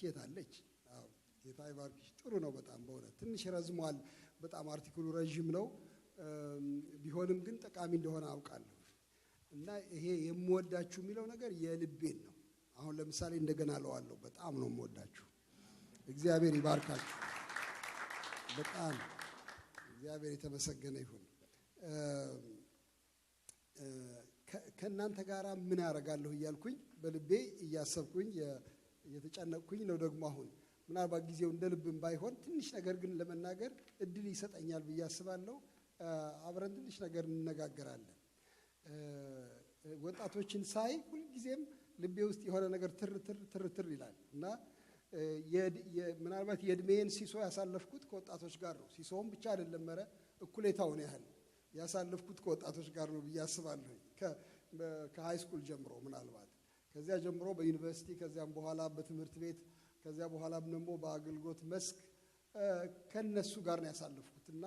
የታለች አዎ የታይ ባርክሽ ጥሩ ነው በጣም በእውነት ትንሽ ረዝሟል በጣም አርቲክሉ ረጅም ነው ቢሆንም ግን ጠቃሚ እንደሆነ አውቃለሁ እና ይሄ የምወዳችሁ የሚለው ነገር የልቤን ነው አሁን ለምሳሌ እንደገና ለዋለሁ በጣም ነው የምወዳችሁ እግዚአብሔር ይባርካችሁ በጣም እግዚአብሔር የተመሰገነ ይሁን ከእናንተ ጋራ ምን ያረጋለሁ እያልኩኝ በልቤ እያሰብኩኝ የተጨነቅኩኝ ነው ደግሞ አሁን ምናልባት ጊዜው እንደ ልብም ባይሆን ትንሽ ነገር ግን ለመናገር እድል ይሰጠኛል ብዬ አስባለሁ አብረን ትንሽ ነገር እንነጋገራለን ወጣቶችን ሳይ ሁሉ ጊዜም ልቤ ውስጥ የሆነ ነገር ትርትር ይላል እና ምናልባት የእድሜን ሲሶ ያሳለፍኩት ከወጣቶች ጋር ነው ሲሶም ብቻ አይደለም መረ እኩሌታውን ያህል ያሳለፍኩት ከወጣቶች ጋር ነው ብዬ አስባለሁ ከሃይ ስኩል ጀምሮ ምናልባት ከዚያ ጀምሮ በዩኒቨርሲቲ ከዚያም በኋላ በትምህርት ቤት ከዚያ በኋላ ደግሞ በአገልግሎት መስክ ከነሱ ጋር ነው ያሳለፍኩትና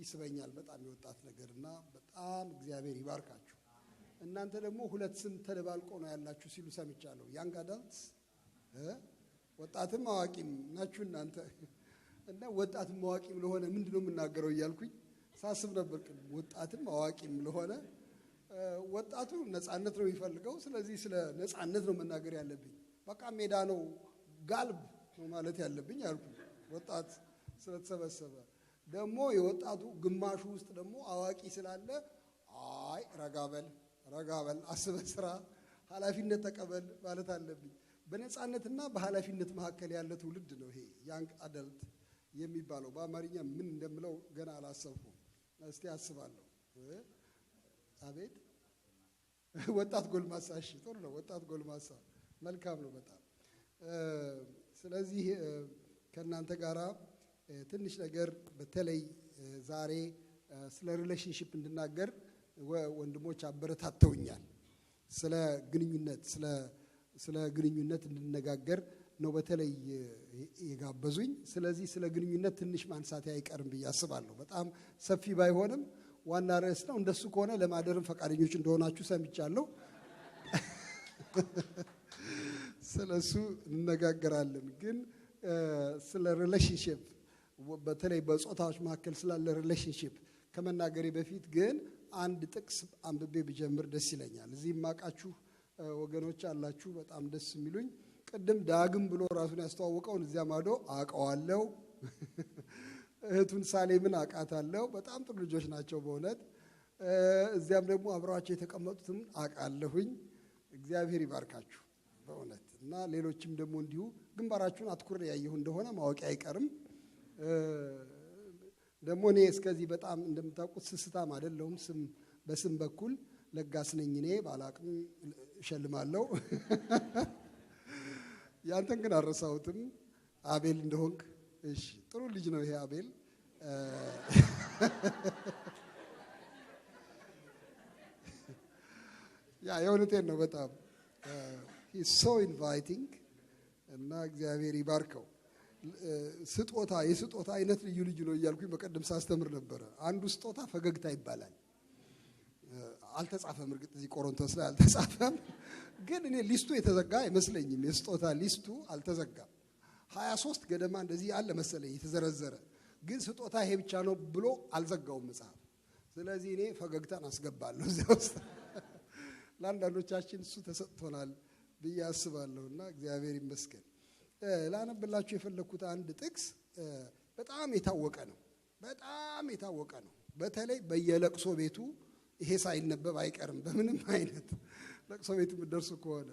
ይስበኛል በጣም የወጣት ነገርና በጣም እግዚአብሔር ይባርካችሁ እናንተ ደግሞ ሁለት ስም ተደባልቆ ነው ያላችሁ ሲሉ ሰምቻለሁ ያንግ አዳልትስ ወጣትም አዋቂም ናችሁ እናንተ እና ወጣትም አዋቂም ለሆነ ምንድነው የምናገረው እያልኩኝ ሳስብ ነበር ወጣትም አዋቂም ለሆነ ወጣቱ ነፃነት ነው የሚፈልገው ስለዚህ ስለ ነፃነት ነው መናገር ያለብኝ በቃ ሜዳ ነው ጋልብ ነው ማለት ያለብኝ አልኩ ወጣት ስለተሰበሰበ ደግሞ የወጣቱ ግማሹ ውስጥ ደግሞ አዋቂ ስላለ አይ ረጋበል አስበህ ስራ ኃላፊነት ተቀበል ማለት አለብኝ በነፃነትና በኃላፊነት መካከል ያለ ትውልድ ነው ይሄ ያንግ አዳልት የሚባለው በአማርኛ ምን እንደምለው ገና አላሰብኩም እስቲ አስባለሁ አቤት ወጣት ጎልማሳ እሺ ጥሩ ነው ወጣት ጎልማሳ መልካም ነው በጣም ስለዚህ ከናንተ ጋራ ትንሽ ነገር በተለይ ዛሬ ስለ ሪሌሽንሺፕ እንድናገር ወንድሞች አበረታተውኛል ስለ ግንኙነት እንድነጋገር ነው በተለይ የጋበዙኝ ስለዚህ ስለ ግንኙነት ትንሽ ማንሳት አይቀርም ብዬ አስባለሁ በጣም ሰፊ ባይሆንም ዋና ርዕስ ነው እንደሱ ከሆነ ለማደርም ፈቃደኞች እንደሆናችሁ ሰምቻለሁ ስለሱ እንነጋገራለን ግን ስለ ሪሌሽንሺፕ በተለይ በጾታዎች መካከል ስላለ ሪሌሽንሺፕ ከመናገሬ በፊት ግን አንድ ጥቅስ አንብቤ ብጀምር ደስ ይለኛል እዚህ ማቃችሁ ወገኖች አላችሁ በጣም ደስ የሚሉኝ ቀደም ዳግም ብሎ ራሱን ያስተዋወቀውን እዚያ ማዶ አቀዋለው እህቱን ሳሌምን አቃታለው በጣም ጥሩ ልጆች ናቸው በእውነት እዚያም ደግሞ አብራቸው የተቀመጡትን አቃለሁኝ እግዚአብሔር ይባርካችሁ በእውነት እና ሌሎችም ደግሞ እንዲሁ ግንባራችሁን አትኩር ያየሁ እንደሆነ ማወቂያ አይቀርም ደግሞ እኔ እስከዚህ በጣም እንደምታውቁት ስስታም አይደለሁም በስም በኩል ለጋስ ነኝ እኔ ባላቅም እሸልማለሁ ያንተን ግን አረሳውትም አቤል እንደሆንክ እሺ ጥሩ ልጅ ነው ይሄ አቤል ያ የእውነቴን ነው በጣም he's so inviting እና እግዚአብሔር ይባርከው የስጦታ አይነት ልዩ ነው እያልኩኝ በቀደም ሳስተምር ነበር አንዱ ስጦታ ፈገግታ ይባላል አልተጻፈም እርግጥ እዚህ ቆሮንቶስ ላይ አልተጻፈም ግን እኔ ሊስቱ የተዘጋ አይመስለኝም የስጦታ ሊስቱ አልተዘጋም 23 ገደማ እንደዚህ አለ መሰለኝ የተዘረዘረ ግን ስጦታ ይሄ ብቻ ነው ብሎ አልዘጋውም መጽሐፍ ስለዚህ እኔ ፈገግታን አስገባለሁ እዚያ ውስጥ ለአንዳንዶቻችን እሱ ተሰጥቶናል ብዬ አስባለሁና እግዚአብሔር ይመስገን ላነብላችሁ የፈለኩት አንድ ጥቅስ በጣም የታወቀ ነው በተለይ በየለቅሶ ቤቱ ይሄ ሳይነበብ አይቀርም በምንም አይነት ለቅሶ ቤት ምደርሱ ከሆነ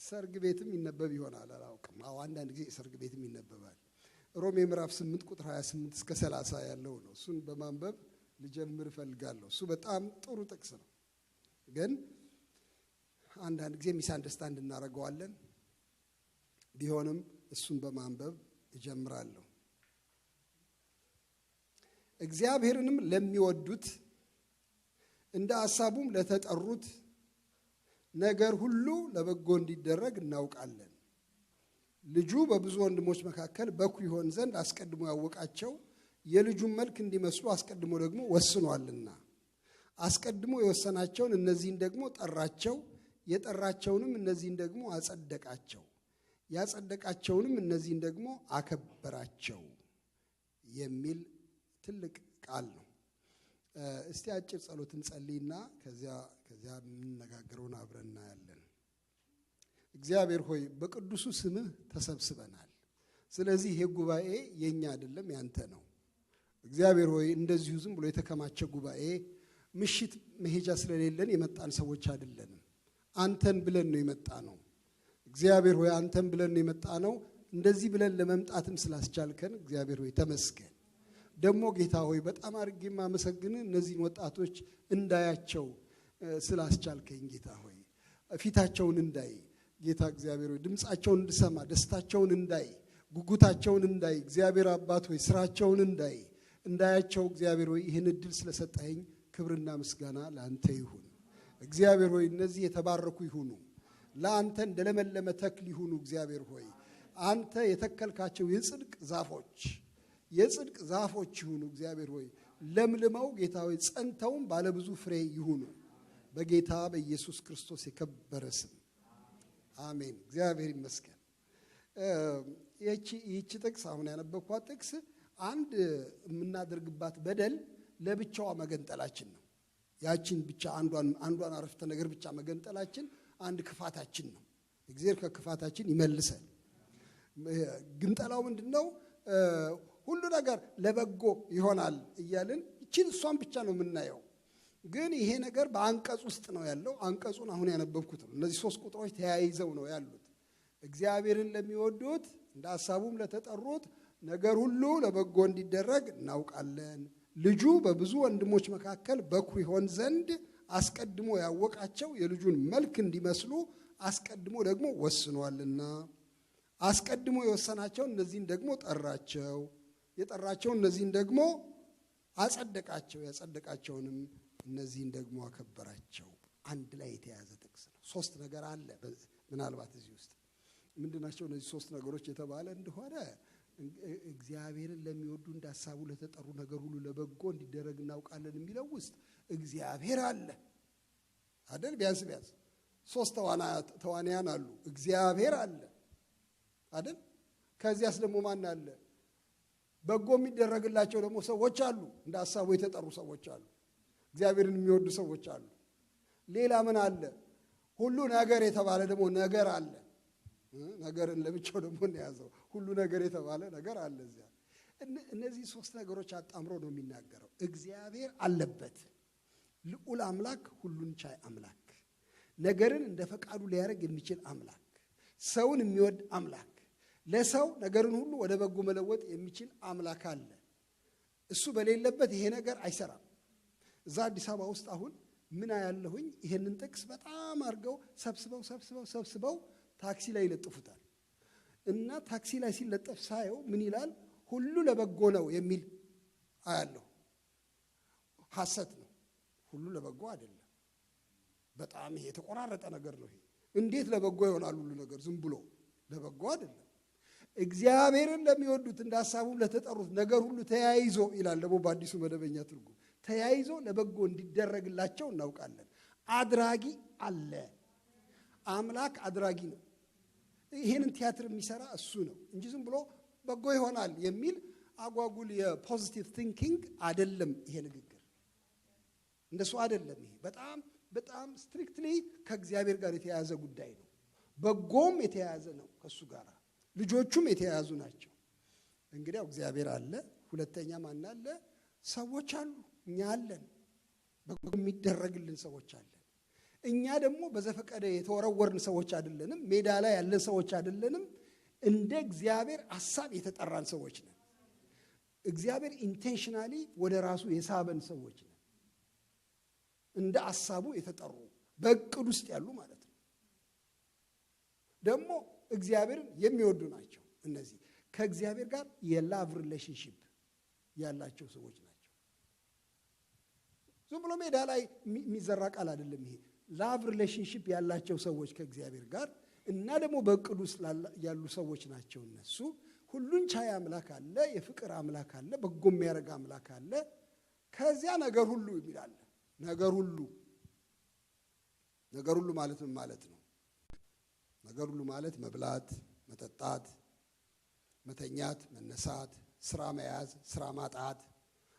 ሰርግ ቤትም ይነበብ ይሆናል አላውቅም አንዳንድ ጊዜ ሰርግ ቤትም ይነበባል ሮሜ ምዕራፍ 8 ቁጥር 28 እስከ 30 ያለው ነው እሱን በማንበብ ልጀምር ፈልጋለሁ እሱ በጣም ጥሩ ጥቅስ ነው ግን አንዳንድ ጊዜ ሚስ አንደርስታንድ እናደርገዋለን ቢሆንም እሱን በማንበብ እጀምራለሁ እግዚአብሔርንም ለሚወዱት እንደ ሐሳቡም ለተጠሩት ነገር ሁሉ ለበጎ እንዲደረግ እናውቃለን። ልጁ በብዙ ወንድሞች መካከል በኩር ይሆን ዘንድ አስቀድሞ ያወቃቸው የልጁን መልክ እንዲመስሉ አስቀድሞ ደግሞ ወስኗልና አስቀድሞ የወሰናቸውን እነዚህን ደግሞ ጠራቸው፣ የጠራቸውንም እነዚህን ደግሞ አጸደቃቸው፣ ያጸደቃቸውንም እነዚህን ደግሞ አከበራቸው የሚል ትልቅ ቃል ነው። እስቲ አጭር ጸሎት እንጸልይና ከዚያ የምንነጋገረውን አብረን እናያለን። እግዚአብሔር ሆይ በቅዱሱ ስምህ ተሰብስበናል። ስለዚህ ይሄ ጉባኤ የኛ አይደለም ያንተ ነው። እግዚአብሔር ሆይ እንደዚሁ ዝም ብሎ የተከማቸ ጉባኤ ምሽት መሄጃ ስለሌለን የመጣን ሰዎች አይደለንም። አንተን ብለን ነው የመጣ ነው። እግዚአብሔር ሆይ አንተን ብለን ነው የመጣ ነው። እንደዚህ ብለን ለመምጣትም ስላስቻልከን እግዚአብሔር ሆይ ተመስገን። ደግሞ ጌታ ሆይ በጣም አድርጌ ማመሰግን እነዚህን ወጣቶች እንዳያቸው ስላስቻልከኝ ጌታ ሆይ ፊታቸውን እንዳይ ጌታ እግዚአብሔር ሆይ ድምጻቸውን እንድሰማ ደስታቸውን እንዳይ ጉጉታቸውን እንዳይ እግዚአብሔር አባት ሆይ ስራቸውን እንዳያቸው እግዚአብሔር ሆይ ይህን እድል ስለሰጠኸኝ ክብርና ምስጋና ለአንተ ይሁን። እግዚአብሔር ሆይ እነዚህ የተባረኩ ይሁኑ፣ ለአንተ እንደለመለመ ተክል ይሁኑ። እግዚአብሔር ሆይ አንተ የተከልካቸው የጽድቅ ዛፎች ይሁኑ። እግዚአብሔር ሆይ ለምልመው ጌታ ሆይ ጸንተውም ባለብዙ ፍሬ ይሁኑ በጌታ በኢየሱስ ክርስቶስ የከበረ ስም አሜን። እግዚአብሔር ይመስገን። ይህች ጥቅስ አሁን ያነበብኳት ጥቅስ አንድ የምናደርግባት በደል ለብቻዋ መገንጠላችን ነው። ያችን ብቻ አንዷን አረፍተ ነገር ብቻ መገንጠላችን አንድ ክፋታችን ነው። እግዚአብሔር ከክፋታችን ይመልሰን። ግንጠላው ምንድነው? ሁሉ ነገር ለበጎ ይሆናል እያልን እሷን ብቻ ነው የምናየው። ግን ይሄ ነገር በአንቀጽ ውስጥ ነው ያለው። አንቀጹን አሁን ያነበብኩት ነው። እነዚህ 3 ቁጥሮች ተያይዘው ነው ያሉት። እግዚአብሔርን ለሚወዱት እንደ ሐሳቡም ለተጠሩት ነገር ሁሉ ለበጎ እንዲደረግ እናውቃለን። ልጁ በብዙ ወንድሞች መካከል በኩር ይሆን ዘንድ አስቀድሞ ያወቃቸው የልጁን መልክ እንዲመስሉ አስቀድሞ ደግሞ ወስኗልና አስቀድሞ የወሰናቸው እነዚህን ደግሞ ጠራቸው፣ የጠራቸው እነዚህን ደግሞ አጸደቃቸው፣ ያጸደቃቸውንም እነዚህን ደግሞ አከበራቸው። አንድ ላይ የተያዘ ጥቅስ ነው። 3 ነገር አለ። ምናልባት እዚህ ውስጥ ምንድናቸው እነዚህ 3 ነገሮች የተባለ እንደሆነ እግዚአብሔርን ለሚወዱ እንደ ሐሳቡ ለተጠሩ ነገር ሁሉ ለበጎ እንዲደረግ እናውቃለን የሚለው ውስጥ እግዚአብሔር አለ አይደል? ቢያንስ 3 ተዋናያን አሉ። እግዚአብሔር አለ አይደል? ከዚያስ ደግሞ ማን አለ? በጎ የሚደረግላቸው ደግሞ ሰዎች አሉ። እንደ ሐሳቡ የተጠሩ ሰዎች አሉ። እግዚአብሔርን የሚወዱ ሰዎች አሉ። ሌላ ምን አለ? ሁሉ ነገር የተባለ ደግሞ ነገር አለ። ነገርን ለብቻው ደግሞ እንያዘው። ሁሉ ነገር የተባለ ነገር አለ እዚያ። እነዚህ 3 ነገሮች አጣምሮ ነው የሚናገረው። እግዚአብሔር አለበት። ልዑል አምላክ፣ ሁሉን ቻይ አምላክ፣ ነገርን እንደ ፈቃዱ ሊያደርግ የሚችል አምላክ፣ ሰውን የሚወድ አምላክ፣ ለሰው ነገርን ሁሉ ወደ በጎ መለወጥ የሚችል አምላክ አለ። እሱ በሌለበት ይሄ ነገር አይሰራም። እዛ አዲስ አበባ ውስጥ አሁን ምን ያለሁኝ ይሄንን ጥቅስ በጣም አድርገው ሰብስበው ታክሲ ላይ ይለጥፉታል። እና ታክሲ ላይ ሲለጠፍ ሳየው ምን ይላል? ሁሉ ለበጎ ነው የሚል አያለሁ። ሐሰት ነው። ሁሉ ለበጎ አይደለም። በጣም ይሄ የተቆራረጠ ነገር ነው። ይሄ እንዴት ለበጎ ይሆናል? ሁሉ ነገር ዝም ብሎ ለበጎ አይደለም። እግዚአብሔርን ለሚወዱት እንደ ሐሳቡም ለተጠሩት ነገር ሁሉ ተያይዞ ይላል ደግሞ በአዲሱ መደበኛ ትርጉም። ተያይዞ ለበጎ እንዲደረግላቸው እናውቃለን። አድራጊ አለ። አምላክ አድራጊ ነው። ይሄንን ቲያትር የሚሰራ እሱ ነው እንጂ ዝም ብሎ በጎ ይሆናል የሚል አጓጉል የፖዚቲቭ ቲንኪንግ አይደለም። ይሄ ንግግር እንደሱ አይደለም። ይሄ በጣም ስትሪክትሊ ከእግዚአብሔር ጋር የተያያዘ ጉዳይ ነው። በጎም የተያያዘ ነው ከሱ ጋር። ልጆቹም የተያያዙ ናቸው። እንግዲያው እግዚአብሔር አለ። ሁለተኛ ማን አለ? ሰዎች አሉ። እኛ አለን። በጎ የሚደረግልን ሰዎች አለን። እኛ ደግሞ በዘፈቀደ የተወረወርን ሰዎች አይደለንም። ሜዳ ላይ ያለን ሰዎች አይደለንም። እንደ እግዚአብሔር ሐሳብ የተጠራን ሰዎች ነን። እግዚአብሔር ኢንቴንሽናሊ ወደ ራሱ የሳበን ሰዎች ነን። እንደ ሐሳቡ የተጠሩ በእቅድ ውስጥ ያሉ ማለት ነው። ደግሞ እግዚአብሔርን የሚወዱ ናቸው። እነዚህ ከእግዚአብሔር ጋር የላቭ ሪሌሽንሺፕ ያላቸው ሰዎች ናቸው። ዝም ብሎ ሜዳ ላይ የሚዘራ ቃል አይደለም ይሄ። ላቭ ሪሌሽንሺፕ ያላቸው ሰዎች ከእግዚአብሔር ጋር እና ደግሞ በእቅዱ ውስጥ ያሉ ሰዎች ናቸው እነሱ። ሁሉን ቻይ አምላክ አለ፣ የፍቅር አምላክ አለ፣ በጎ የሚያደርግ አምላክ አለ። ከዚያ ነገር ሁሉ ይላል። ነገር ሁሉ ማለት ምን ማለት ነው? ነገር ሁሉ ማለት መብላት፣ መጠጣት፣ መተኛት፣ መነሳት፣ ስራ መያዝ፣ ስራ ማጣት፣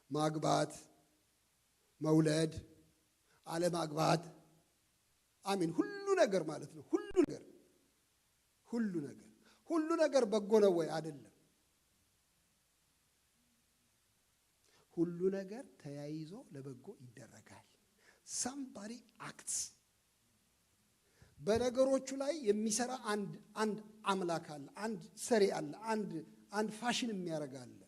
ማግባት፣ መውለድ፣ አለማግባት፣ አሜን፣ ሁሉ ነገር ማለት ነው። ሁሉ ነገር በጎ ነው ወይ? አይደለም። ሁሉ ነገር ተያይዞ ለበጎ ይደረጋል። somebody acts በነገሮቹ ላይ የሚሰራ አንድ አምላክ አለ፣ አንድ ሰሪ አለ፣ አንድ ፋሽን የሚያደርግ አለ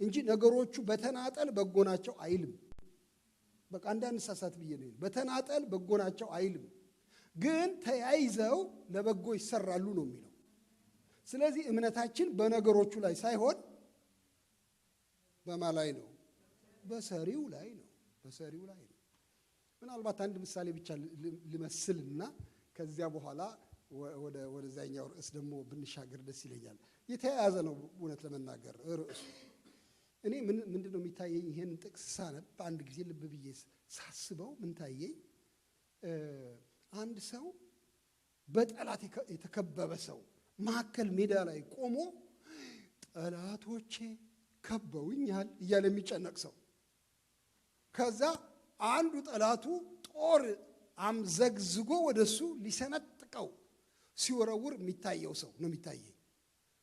እንጂ ነገሮቹ በተናጠል በጎ ናቸው አይልም። በቃ አንዳንድ ሳሳት ብዬ ነው። በተናጠል በጎ ናቸው አይልም፣ ግን ተያይዘው ለበጎ ይሰራሉ ነው የሚለው። ስለዚህ እምነታችን በነገሮቹ ላይ ሳይሆን በማ ላይ ነው? በሰሪው ላይ ነው። ምናልባት አንድ ምሳሌ ብቻ ልመስልና ከዚያ በኋላ ወደዛኛው ርዕስ ደግሞ ብንሻገር ደስ ይለኛል። የተያያዘ ነው እውነት ለመናገር ርዕሱ። እኔ ምንድን ነው የሚታየኝ? ይሄን ጥቅስ ሳነብ አንድ ጊዜ ልብ ብዬ ሳስበው ምን ታየኝ? አንድ ሰው በጠላት የተከበበ ሰው መካከል ሜዳ ላይ ቆሞ ጠላቶቼ ከበውኛል እያለ የሚጨነቅ ሰው፣ ከዛ አንዱ ጠላቱ ጦር አምዘግዝጎ ወደሱ ሊሰነጥቀው ሲወረውር የሚታየው ሰው ነው የሚታየኝ።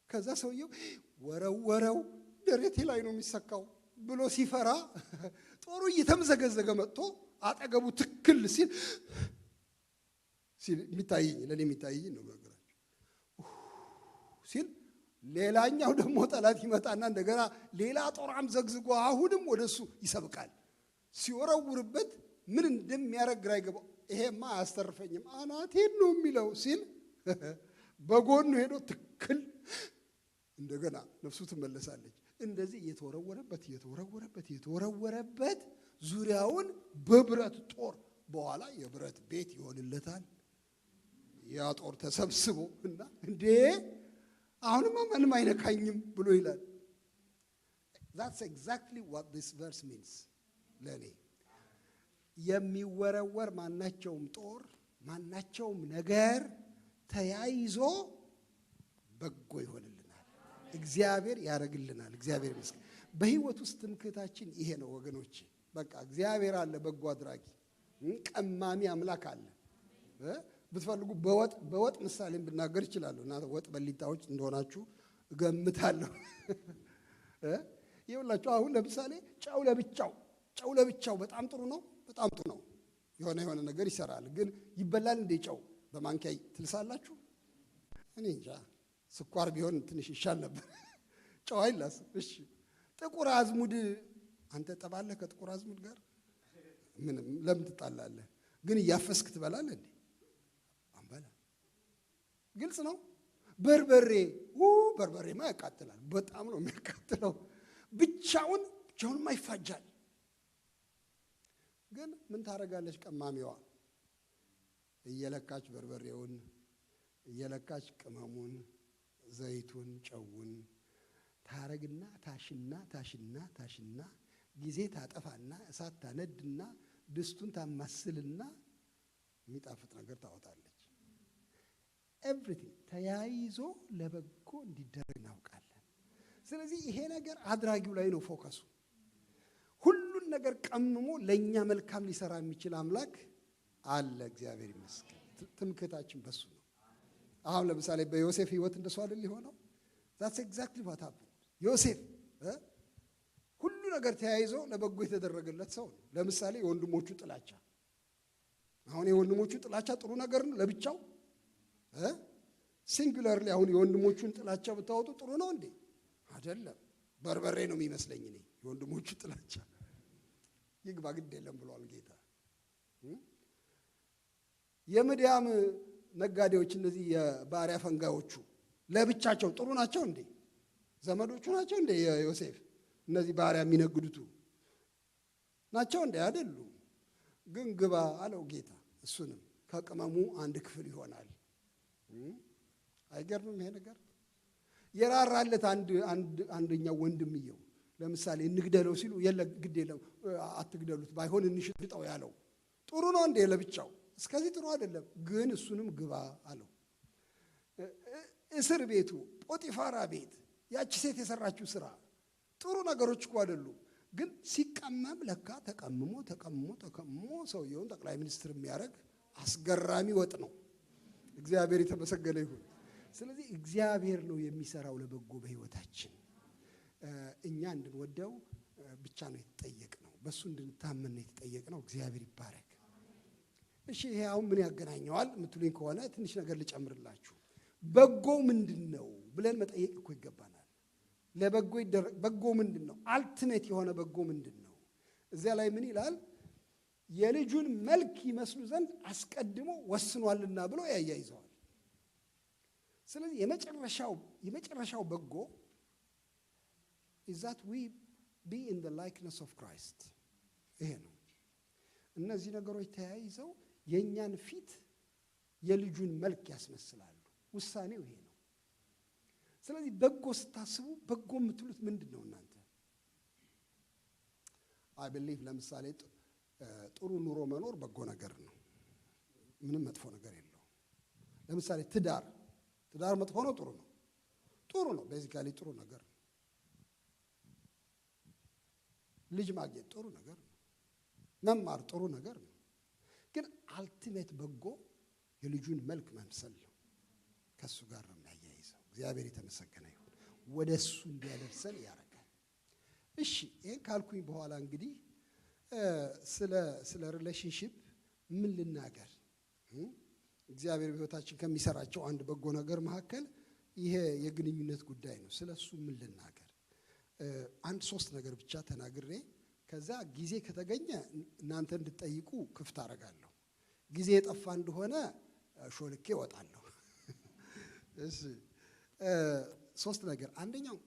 ከዛ ሰውየው ወረወረው ደረቴ ላይ ነው የሚሰካው ብሎ ሲፈራ ጦሩ እየተምዘገዘገ መጥቶ አጠገቡ ትክል ሲል የሚታየኝ ለኔ የሚታየኝ ነው ነገራችሁ ሲል ሌላኛው ደግሞ ጠላት ይመጣና እንደገና ሌላ ጦር አምዘግዝጎ አሁንም ወደሱ ይሰብቃል። ሲወረውርበት ምን እንደሚያደርግ ግራ ይገባው። ይሄማ አያስተርፈኝም አናቴን ነው የሚለው ሲል በጎኑ ሄዶ ትክል እንደገና ነፍሱ ትመለሳለች። እንደዚህ እየተወረወረበት ዙሪያውን በብረት ጦር በኋላ የብረት ቤት ይሆንለታል። ያ ጦር ተሰብስቦ እና እንዴ አሁንማ ምንም አይነካኝም ብሎ ይላል። That's exactly what this verse means ለኔ። የሚወረወር ማናቸውም ጦር ማናቸውም ነገር ተያይዞ በጎ ይሆንልናል፣ እግዚአብሔር ያደርግልናል። እግዚአብሔር ይመስገን። በህይወት ውስጥ ትምክህታችን ይሄ ነው ወገኖች። በቃ እግዚአብሔር አለ በጎ አድራጊ፣ ቀማሚ አምላክ አለ። ብትፈልጉ በወጥ ምሳሌም ብናገር ይችላል። እና ወጥ በሊታዎች እንደሆናችሁ እገምታለሁ። ይኸውላችሁ አሁን ለምሳሌ ጨው ለብቻው በጣም ጥሩ ነው፣ በጣም ጥሩ ነው። የሆነ ነገር ይሰራል። ግን ይበላል እንደ ጨው በማንኪያ ትልሳላችሁ? እኔ እንጃ። ስኳር ቢሆን ትንሽ ይሻል ነበር። ጨው አይላስ። እሺ ጥቁር አዝሙድ አንተ ጠባለህ ከጥቁር አዝሙድ ጋር ምንም ለምን ትጣላለህ? ግን እያፈስክ ትበላለህ እንዴ? አንበላ። ግልጽ ነው። በርበሬማ ያቃጥላል። በጣም ነው የሚያቃጥለው። ብቻውንማ ይፋጃል። ግን ምን ታረጋለች ቀማሚዋ? እየለካች በርበሬውን እየለካች ቅመሙን፣ ዘይቱን፣ ጨውን ታረግና ታሽና ጊዜ ታጠፋና እሳት ታነድና ድስቱን ታማስልና የሚጣፍጥ ነገር ታወጣለች። ኤቭሪቲንግ ተያይዞ ለበጎ እንዲደረግ እናውቃለን። ስለዚህ ይሄ ነገር አድራጊው ላይ ነው ፎከሱ። ሁሉን ነገር ቀምሞ ለእኛ መልካም ሊሰራ የሚችል አምላክ አለ። እግዚአብሔር ይመስገን። ትምክህታችን በሱ ነው። አሁን ለምሳሌ በዮሴፍ ህይወት እንደሱ አይደል የሆነው? that's exactly what happened። ዮሴፍ ሁሉ ነገር ተያይዞ ለበጎ የተደረገለት ሰው ነው። ለምሳሌ የወንድሞቹ ጥላቻ፣ አሁን የወንድሞቹ ጥላቻ ጥሩ ነገር ነው ለብቻው? ሲንጉላርሊ አሁን የወንድሞቹን ጥላቻ ብታወጡ ጥሩ ነው እንዴ? አይደለም። በርበሬ ነው የሚመስለኝ እኔ የወንድሞቹ ጥላቻ። ይግባ ግድ የለም ብሏል ጌታ። የምድያም ነጋዴዎች እነዚህ የባሪያ ፈንጋዮቹ ለብቻቸው ጥሩ ናቸው እንዴ? ዘመዶቹ ናቸው እንዴ የዮሴፍ? እነዚህ ባሪያ የሚነግዱቱ ናቸው እንዴ? አይደሉም። ግን ግባ አለው ጌታ። እሱንም ከቅመሙ አንድ ክፍል ይሆናል። አይገርምም ይሄ ነገር? የራራለት አንደኛው ወንድምየው ለምሳሌ እንግደለው ሲሉ የለ ግድ የለም አትግደሉት ባይሆን እንሽጠው ያለው ጥሩ ነው እንዴ? ለብቻው እስከዚህ ጥሩ አይደለም፣ ግን እሱንም ግባ አለው። እስር ቤቱ ጶጢፋራ ቤት ያቺ ሴት የሰራችው ስራ ጥሩ ነገሮች እኮ አይደሉም፣ ግን ሲቀመም ለካ ተቀምሞ ሰውየውን ጠቅላይ ሚኒስትር የሚያደርግ አስገራሚ ወጥ ነው። እግዚአብሔር የተመሰገነ ይሁን። ስለዚህ እግዚአብሔር ነው የሚሰራው ለበጎ በህይወታችን። እኛ እንድንወደው ብቻ ነው የተጠየቅነው፣ በሱ እንድንታመን ነው የተጠየቅነው። እግዚአብሔር ይባረክ። እሺ ይሄ አሁን ምን ያገናኘዋል የምትሉኝ ከሆነ ትንሽ ነገር ልጨምርላችሁ። በጎ ምንድነው ብለን መጠየቅ እኮ ይገባናል። ለበጎ በጎ ምንድነው? አልቲሜት የሆነ በጎ ምንድነው? እዚያ ላይ ምን ይላል? የልጁን መልክ ይመስሉ ዘንድ አስቀድሞ ወስኗልና ብሎ ያያይዘዋል። ስለዚህ የመጨረሻው በጎ is that we be in the likeness of Christ። ይሄ ነው። እነዚህ ነገሮች ተያይዘው የኛን ፊት የልጁን መልክ ያስመስላሉ። ውሳኔው ይሄ ነው። ስለዚህ በጎ ስታስቡ በጎ የምትሉት ምንድነው እናንተ? I believe ለምሳሌ ጥሩ ኑሮ መኖር በጎ ነገር ነው። ምንም መጥፎ ነገር የለውም። ለምሳሌ ትዳር መጥፎ ነው? ጥሩ ነው። ቤዚካሊ ጥሩ ነገር ነው። ልጅ ማግኘት ጥሩ ነገር ነው። መማር ጥሩ ነገር ነው። ግን አልቲሜት በጎ የልጁን መልክ መምሰል ነው። ከሱ ጋር ነው የሚያያይዘው። እግዚአብሔር የተመሰገነ ይሁን። ወደሱ እንዲያደርሰን ያደርጋል። እሺ ይሄን ካልኩኝ በኋላ እንግዲህ ስለ ሪሌሽንሺፕ ምን ልናገር? እግዚአብሔር በህይወታችን ከሚሰራቸው አንድ በጎ ነገር መካከል ይሄ የግንኙነት ጉዳይ ነው። ስለሱ ምን ልናገር? አንድ 3 ነገር ብቻ ተናግሬ ከዛ ጊዜ ከተገኘ እናንተ እንድትጠይቁ ክፍት አደርጋለሁ። ጊዜ የጠፋ እንደሆነ ሾልኬ እወጣለሁ። እሺ 3 ነገር። አንደኛው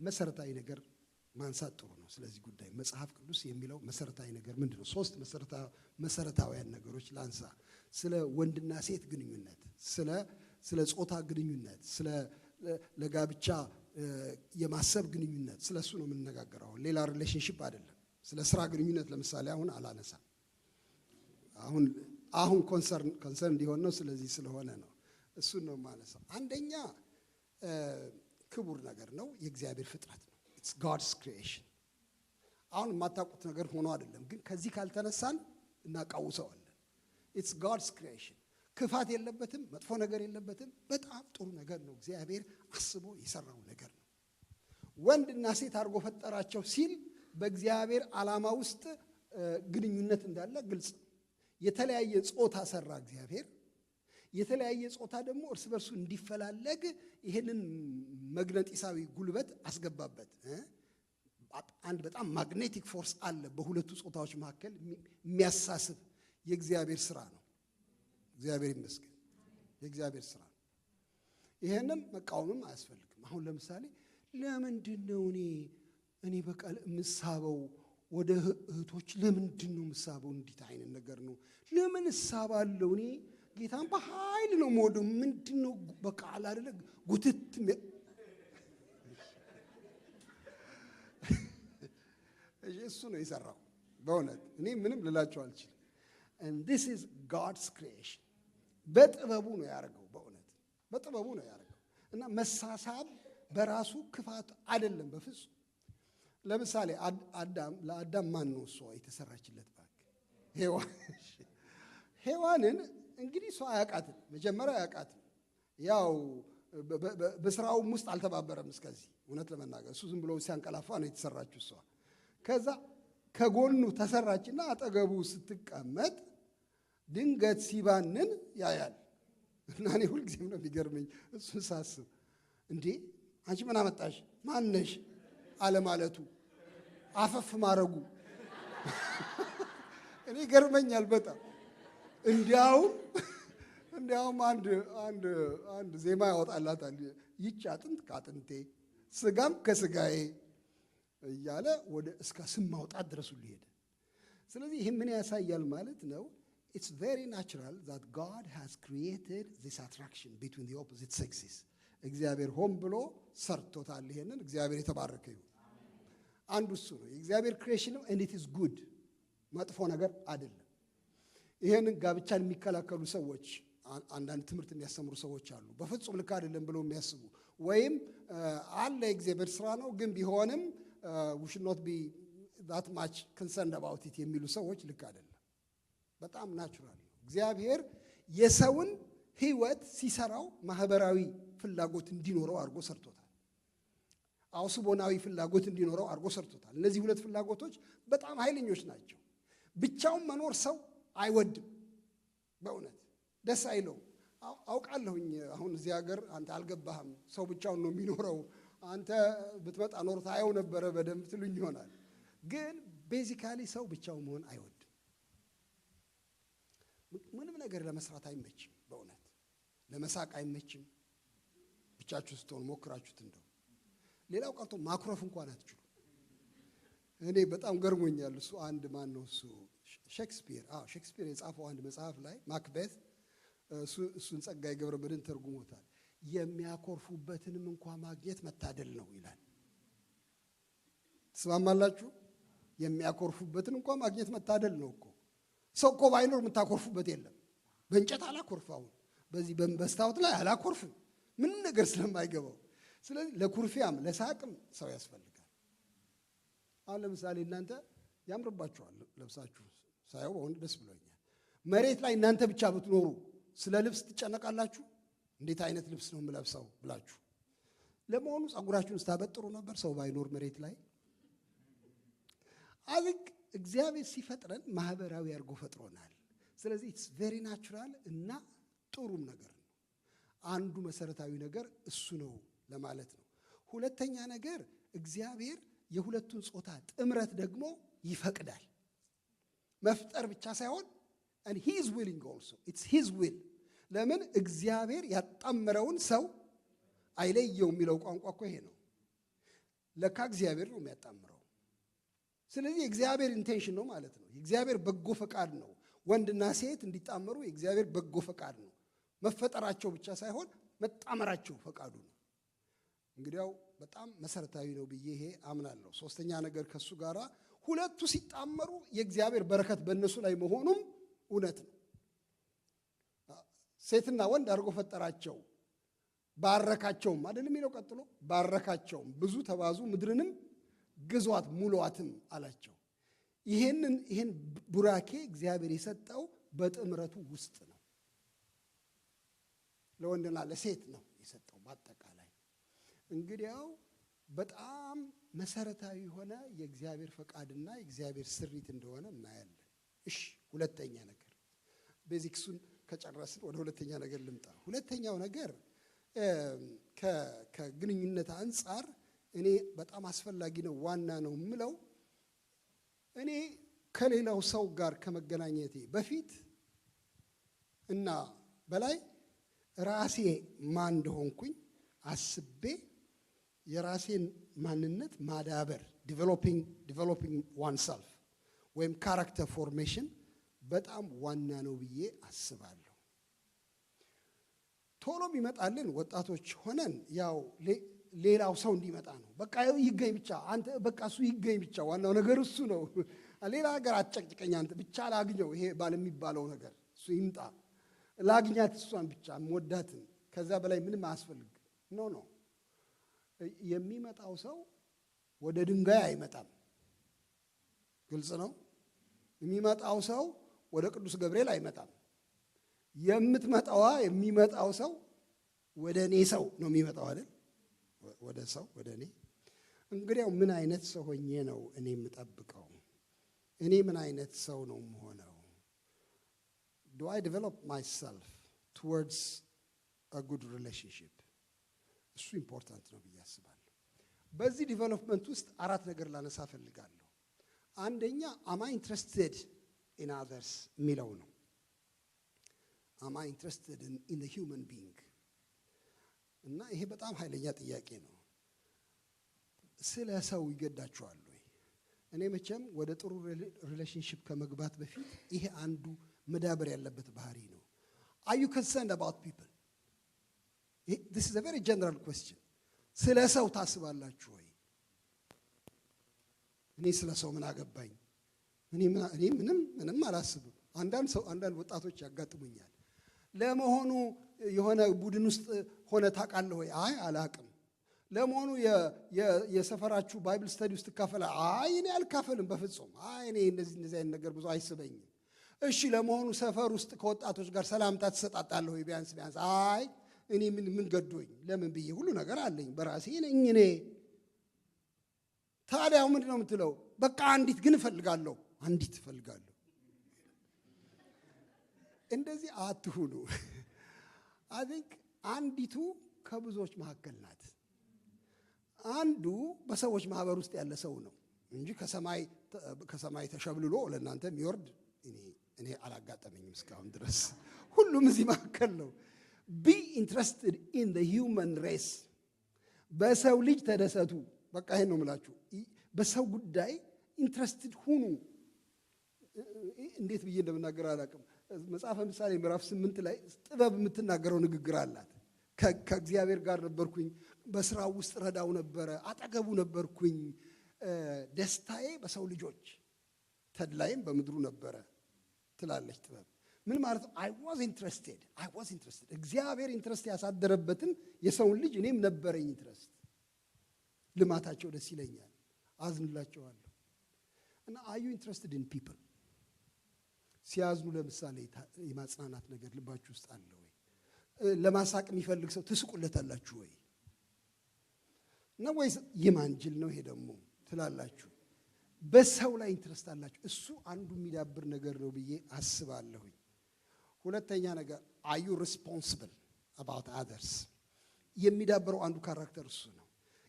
መሰረታዊ ነገር ማንሳት ጥሩ ነው። ስለዚህ ጉዳይ መጽሐፍ ቅዱስ የሚለው መሰረታዊ ነገር ምንድነው? 3 መሰረታዊያን ነገሮች ላንሳ። ስለ ወንድና ሴት ግንኙነት፣ ስለ ጾታ ግንኙነት፣ ስለ ለጋብቻ የማሰብ ግንኙነት፣ ስለሱ ነው የምንነጋገረው። ሌላ ሪሌሽንሺፕ አይደለም። ስለ ስራ ግንኙነት ለምሳሌ አሁን አላነሳም። አሁን ኮንሰርን እንዲሆን ነው። ስለዚህ ስለሆነ ነው እሱን ነው የማነሳው። አንደኛ ክቡር ነገር ነው፣ የእግዚአብሔር ፍጥረት ነው። ኢትስ God's creation። አሁን የማታውቁት ነገር ሆኖ አይደለም፣ ግን ከዚህ ካልተነሳን እናቃውሰዋለን። ኢትስ God's creation። ክፋት የለበትም፣ መጥፎ ነገር የለበትም። በጣም ጥሩ ነገር ነው። እግዚአብሔር አስቦ የሰራው ነገር ነው። ወንድና ሴት አድርጎ ፈጠራቸው ሲል በእግዚአብሔር ዓላማ ውስጥ ግንኙነት እንዳለ ግልጽ ነው። የተለያየ ጾታ ሰራ እግዚአብሔር። የተለያየ ጾታ ደግሞ እርስ በርሱ እንዲፈላለግ ይሄንን መግነጢሳዊ ጉልበት አስገባበት። አንድ በጣም ማግኔቲክ ፎርስ አለ በሁለቱ ጾታዎች መካከል የሚያሳስብ የእግዚአብሔር ስራ ነው። እግዚአብሔር ይመስገን፣ የእግዚአብሔር ስራ ነው። ይሄንን መቃወምም አያስፈልግም። አሁን ለምሳሌ ለምንድን ነው እኔ በቃ የምሳበው ወደ እህቶች? ለምንድን ነው የምሳበው? እንዴት አይነት ነገር ነው? ለምን እሳባለሁ? እኔ ጌታን በኃይል ነው የምወደው። ምንድን ነው በቃ አይደለ ጉትት እሱ ነው የሰራው። በእውነት እኔ ምንም ልላችሁ አልችልም። and this is God's creation። በጥበቡ ነው ያደረገው። በእውነት በጥበቡ ነው ያደረገው። እና መሳሳብ በራሱ ክፋት አይደለም በፍጹም። ለምሳሌ ለአዳም ማን ነው እሷ የተሰራችለት? ባክ ሔዋንን እንግዲህ እሷ አያውቃትም፣ መጀመሪያ አያውቃትም። ያው በስራውም ውስጥ አልተባበረም እስከዚህ። እውነት ለመናገር እሱ ዝም ብሎ ሲያንቀላፋ ነው የተሰራችው እሷ። ከዛ ከጎኑ ተሰራችና አጠገቡ ስትቀመጥ ድንገት ሲባንን ያያል። እና እኔ ሁልጊዜም ነው የሚገርመኝ እሱን ሳስብ፣ እንዴ አንቺ ምን አመጣሽ? ማነሽ አለማለቱ፣ አፈፍ ማረጉ እኔ ገርመኛል በጣም። እንዲያውም አንድ ዜማ ያወጣላታል። ይህች አጥንት ከአጥንቴ ስጋም ከስጋዬ እያለ ወደ እስከ ስም ማውጣት ድረሱ ሊሄድ። ስለዚህ ይህ ምን ያሳያል ማለት ነው? it's very natural that God has created this attraction between the opposite sexes. እግዚአብሔር ሆን ብሎ ሰርቶታል። ይሄንን እግዚአብሔር የተባረከ ይሁን። አንዱ እሱ ነው የእግዚአብሔር ክሬሽን ነው and it is good መጥፎ ነገር አይደለም። ይሄንን ጋብቻን የሚከላከሉ ሰዎች አንዳንድ ትምህርት የሚያስተምሩ ሰዎች አሉ። በፍጹም ልክ አይደለም ብለው የሚያስቡ ወይም አለ የእግዚአብሔር ስራ ነው ግን ቢሆንም we should not be that much concerned about it የሚሉ ሰዎች ልክ አይደለም። በጣም ናቹራል ነው። እግዚአብሔር የሰውን ህይወት ሲሰራው ማህበራዊ ፍላጎት እንዲኖረው አድርጎ ሰርቶታል። አውስቦናዊ ፍላጎት እንዲኖረው አድርጎ ሰርቶታል። እነዚህ ሁለት ፍላጎቶች በጣም ኃይለኞች ናቸው። ብቻውን መኖር ሰው አይወድም። በእውነት ደስ አይለው። አውቃለሁኝ አሁን እዚህ ሀገር አንተ አልገባህም ሰው ብቻውን ነው የሚኖረው አንተ ብትመጣ ኖር ታየው ነበረ በደንብ ትሉኝ ይሆናል። ግን ቤዚካሊ ሰው ብቻውን መሆን አይወድም። ምንም ነገር ለመስራት አይመችም። በእውነት ለመሳቅ አይመችም። ብቻችሁ ስትሆኑ ሞክራችሁት እንደው ሌላው ቀርቶ ማኩረፍ እንኳን አትችሉ። እኔ በጣም ገርሞኛል። እሱ አንድ ማን ነው እሱ ሼክስፒር የጻፈው አንድ መጽሐፍ ላይ ማክቤት እሱን ጸጋዬ ገብረመድህን ተርጉሞታል። የሚያኮርፉበትንም እንኳን ማግኘት መታደል ነው ይላል። ትስማማላችሁ? የሚያኮርፉበትን እንኳን ማግኘት መታደል ነው እኮ። ሰው እኮ ባይኖር የምታኮርፉበት የለም። በእንጨት አላኮርፋው፣ በዚህ በመስታወት ላይ አላኮርፍም ምንም ነገር ስለማይገባው። ስለዚህ ለኩርፊያም ለሳቅም ሰው ያስፈልጋል። አሁን ለምሳሌ እናንተ ያምርባችኋል ለብሳችሁ ሳይው በእውነት ደስ ብሎኛል። መሬት ላይ እናንተ ብቻ ብትኖሩ ስለ ልብስ ትጨነቃላችሁ? እንዴት አይነት ልብስ ነው የምለብሰው ብላችሁ። ለመሆኑ ጸጉራችሁን ስታበጥሩ ነበር ሰው ባይኖር መሬት ላይ? አልክ እግዚአብሔር ሲፈጥረን ማህበራዊ አድርጎ ፈጥሮናል። ስለዚህ it's very natural እና ጥሩም ነገር ነው። አንዱ መሰረታዊ ነገር እሱ ነው ለማለት ነው። ሁለተኛ ነገር እግዚአብሔር የሁለቱን ጾታ ጥምረት ደግሞ ይፈቅዳል። መፍጠር ብቻ ሳይሆን and he is willing also it's his will። ለምን እግዚአብሔር ያጣመረውን ሰው አይለየው የሚለው ቋንቋ እኮ ይሄ ነው። ለካ እግዚአብሔር ነው የሚያጣምረው። ስለዚህ የእግዚአብሔር ኢንቴንሽን ነው ማለት ነው። የእግዚአብሔር በጎ ፈቃድ ነው። ወንድና ሴት እንዲጣመሩ የእግዚአብሔር በጎ ፈቃድ ነው። መፈጠራቸው ብቻ ሳይሆን መጣመራቸው ፈቃዱ ነው። እንግዲያው በጣም መሰረታዊ ነው ብዬ ይሄ አምናለሁ። ሶስተኛ ነገር ከሱ ጋራ ሁለቱ ሲጣመሩ የእግዚአብሔር በረከት በእነሱ ላይ መሆኑም እውነት ነው። ሴትና ወንድ አድርጎ ፈጠራቸው ባረካቸውም አይደል የሚለው ቀጥሎ ባረካቸውም ብዙ ተባዙ ምድርንም ግዟት ሙሏትም አላቸው። ይሄን ቡራኬ እግዚአብሔር የሰጠው በጥምረቱ ውስጥ ነው። ለወንድና ለሴት ነው የሰጠው በአጠቃላይ። እንግዲያው በጣም መሰረታዊ የሆነ የእግዚአብሔር ፈቃድና የእግዚአብሔር ስሪት እንደሆነ እናያለን። እሺ ሁለተኛ ነገር ቤዚክሱን ከጨረስን ወደ ሁለተኛ ነገር ልምጣ። ሁለተኛው ነገር ከግንኙነት አንፃር እኔ በጣም አስፈላጊ ነው ዋና ነው የምለው እኔ ከሌላው ሰው ጋር ከመገናኘቴ በፊት እና በላይ ራሴ ማን እንደሆንኩኝ አስቤ የራሴን ማንነት ማዳበር ዲቨሎፒንግ ዋንሰልፍ ወይም ካራክተር ፎርሜሽን በጣም ዋና ነው ብዬ አስባለሁ። ቶሎ ይመጣልን ወጣቶች ሆነን ያው ሌላው ሰው እንዲመጣ ነው። በቃ ይገኝ ብቻ አንተ በቃ እሱ ይገኝ ብቻ ዋናው ነገር እሱ ነው። ሌላ ነገር አትጨቅጭቀኝ አንተ ብቻ ላግኘው ይሄ ባል የሚባለው ነገር እሱ ይምጣ ላግኛት እሷን ብቻ ወዳትን ከዛ በላይ ምንም አያስፈልግ ኖ የሚመጣው ሰው ወደ ድንጋይ አይመጣም። ግልጽ ነው። የሚመጣው ሰው ወደ ቅዱስ ገብርኤል አይመጣም። የሚመጣው ሰው ወደ እኔ ሰው ነው የሚመጣው አይደል? ወደ ሰው ወደ እኔ። እንግዲያው ምን አይነት ሰው ሆኜ ነው እኔ የምጠብቀው? እኔ ምን አይነት ሰው ነው የምሆነው? Do I develop myself towards a good relationship? እሱ ኢምፖርታንት ነው ብዬ አስባለሁ። በዚህ ዲቨሎፕመንት ውስጥ አራት ነገር ላነሳ ፈልጋለሁ። አንደኛ am I interested in others የሚለው ነው። am I interested in the human being? እና ይሄ በጣም ኃይለኛ ጥያቄ ነው። ስለ ሰው ይገዳችኋል ወይ? እኔ መቼም ወደ ጥሩ ሪሌሽንሺፕ ከመግባት በፊት ይሄ አንዱ መዳበር ያለበት ባህሪ ነው። Are you concerned about people? This is a very general question. ስለ ሰው ታስባላችሁ ወይ? እኔ ስለ ሰው ምን አገባኝ? እኔ ምንም አላስብም። አንዳንድ ወጣቶች ያጋጥሙኛል። ለመሆኑ የሆነ ቡድን ውስጥ ሆነ ታውቃለህ ወይ? አይ አላቅም። ለመሆኑ የሰፈራችሁ ባይብል ስተዲ ውስጥ ትካፈላ? አይ እኔ አልካፈልም በፍጹም። አይ እኔ እንደዚህ አይነት ነገር ብዙ አይስበኝም። እሺ ለመሆኑ ሰፈር ውስጥ ከወጣቶች ጋር ሰላምታ ትሰጣጣለህ ወይ? ቢያንስ አይ እኔ ምን ገዶኝ? ለምን ብዬ ሁሉ ነገር አለኝ በራሴ ነኝ እኔ። ታዲያ ምንድን ነው የምትለው? በቃ አንዲት ግን እፈልጋለሁ። እንደዚህ አትሁኑ። I think አንዲቱ ከብዙዎች መካከል ናት። አንዱ በሰዎች ማህበር ውስጥ ያለ ሰው ነው እንጂ ከሰማይ ተሸብልሎ ለእናንተ የሚወርድ እኔ አላጋጠመኝም እስካሁን ድረስ። ሁሉም እዚህ መካከል ነው። Be interested in the human race. በሰው ልጅ ተደሰቱ። በቃ ይሄን ነው የምላችሁ። በሰው ጉዳይ ኢንትረስትድ ሁኑ። እንዴት ብዬ እንደምናገር አላውቅም። መጽሐፈ ምሳሌ ምዕራፍ 8 ላይ ጥበብ የምትናገረው ንግግር አላት። ከእግዚአብሔር ጋር ነበርኩኝ፣ በስራው ውስጥ ረዳው ነበረ፣ አጠገቡ ነበርኩኝ። ደስታዬ በሰው ልጆች ተድላይም በምድሩ ነበረ ትላለች ጥበብ። ምን ማለት ነው? I was interested. እግዚአብሔር ኢንትረስት ያሳደረበትን የሰውን ልጅ እኔም ነበረኝ ኢንትረስት። ልማታቸው ደስ ይለኛል፣ አዝንላቸዋለሁ። እና are you interested in people? ሲያዝኑ ለምሳሌ የማጽናናት ነገር ልባችሁ ውስጥ አለ ወይ? ለማሳቅ የሚፈልግ ሰው ትስቁለታላችሁ ወይ? ነው ወይስ የማንጅል ነው ይሄ ደግሞ ትላላችሁ? በሰው ላይ ኢንትረስት አላችሁ። እሱ አንዱ የሚዳብር ነገር ነው ብዬ አስባለሁኝ። ሁለተኛ ነገር are you responsible about others? የሚዳብረው አንዱ ካራክተር እሱ ነው።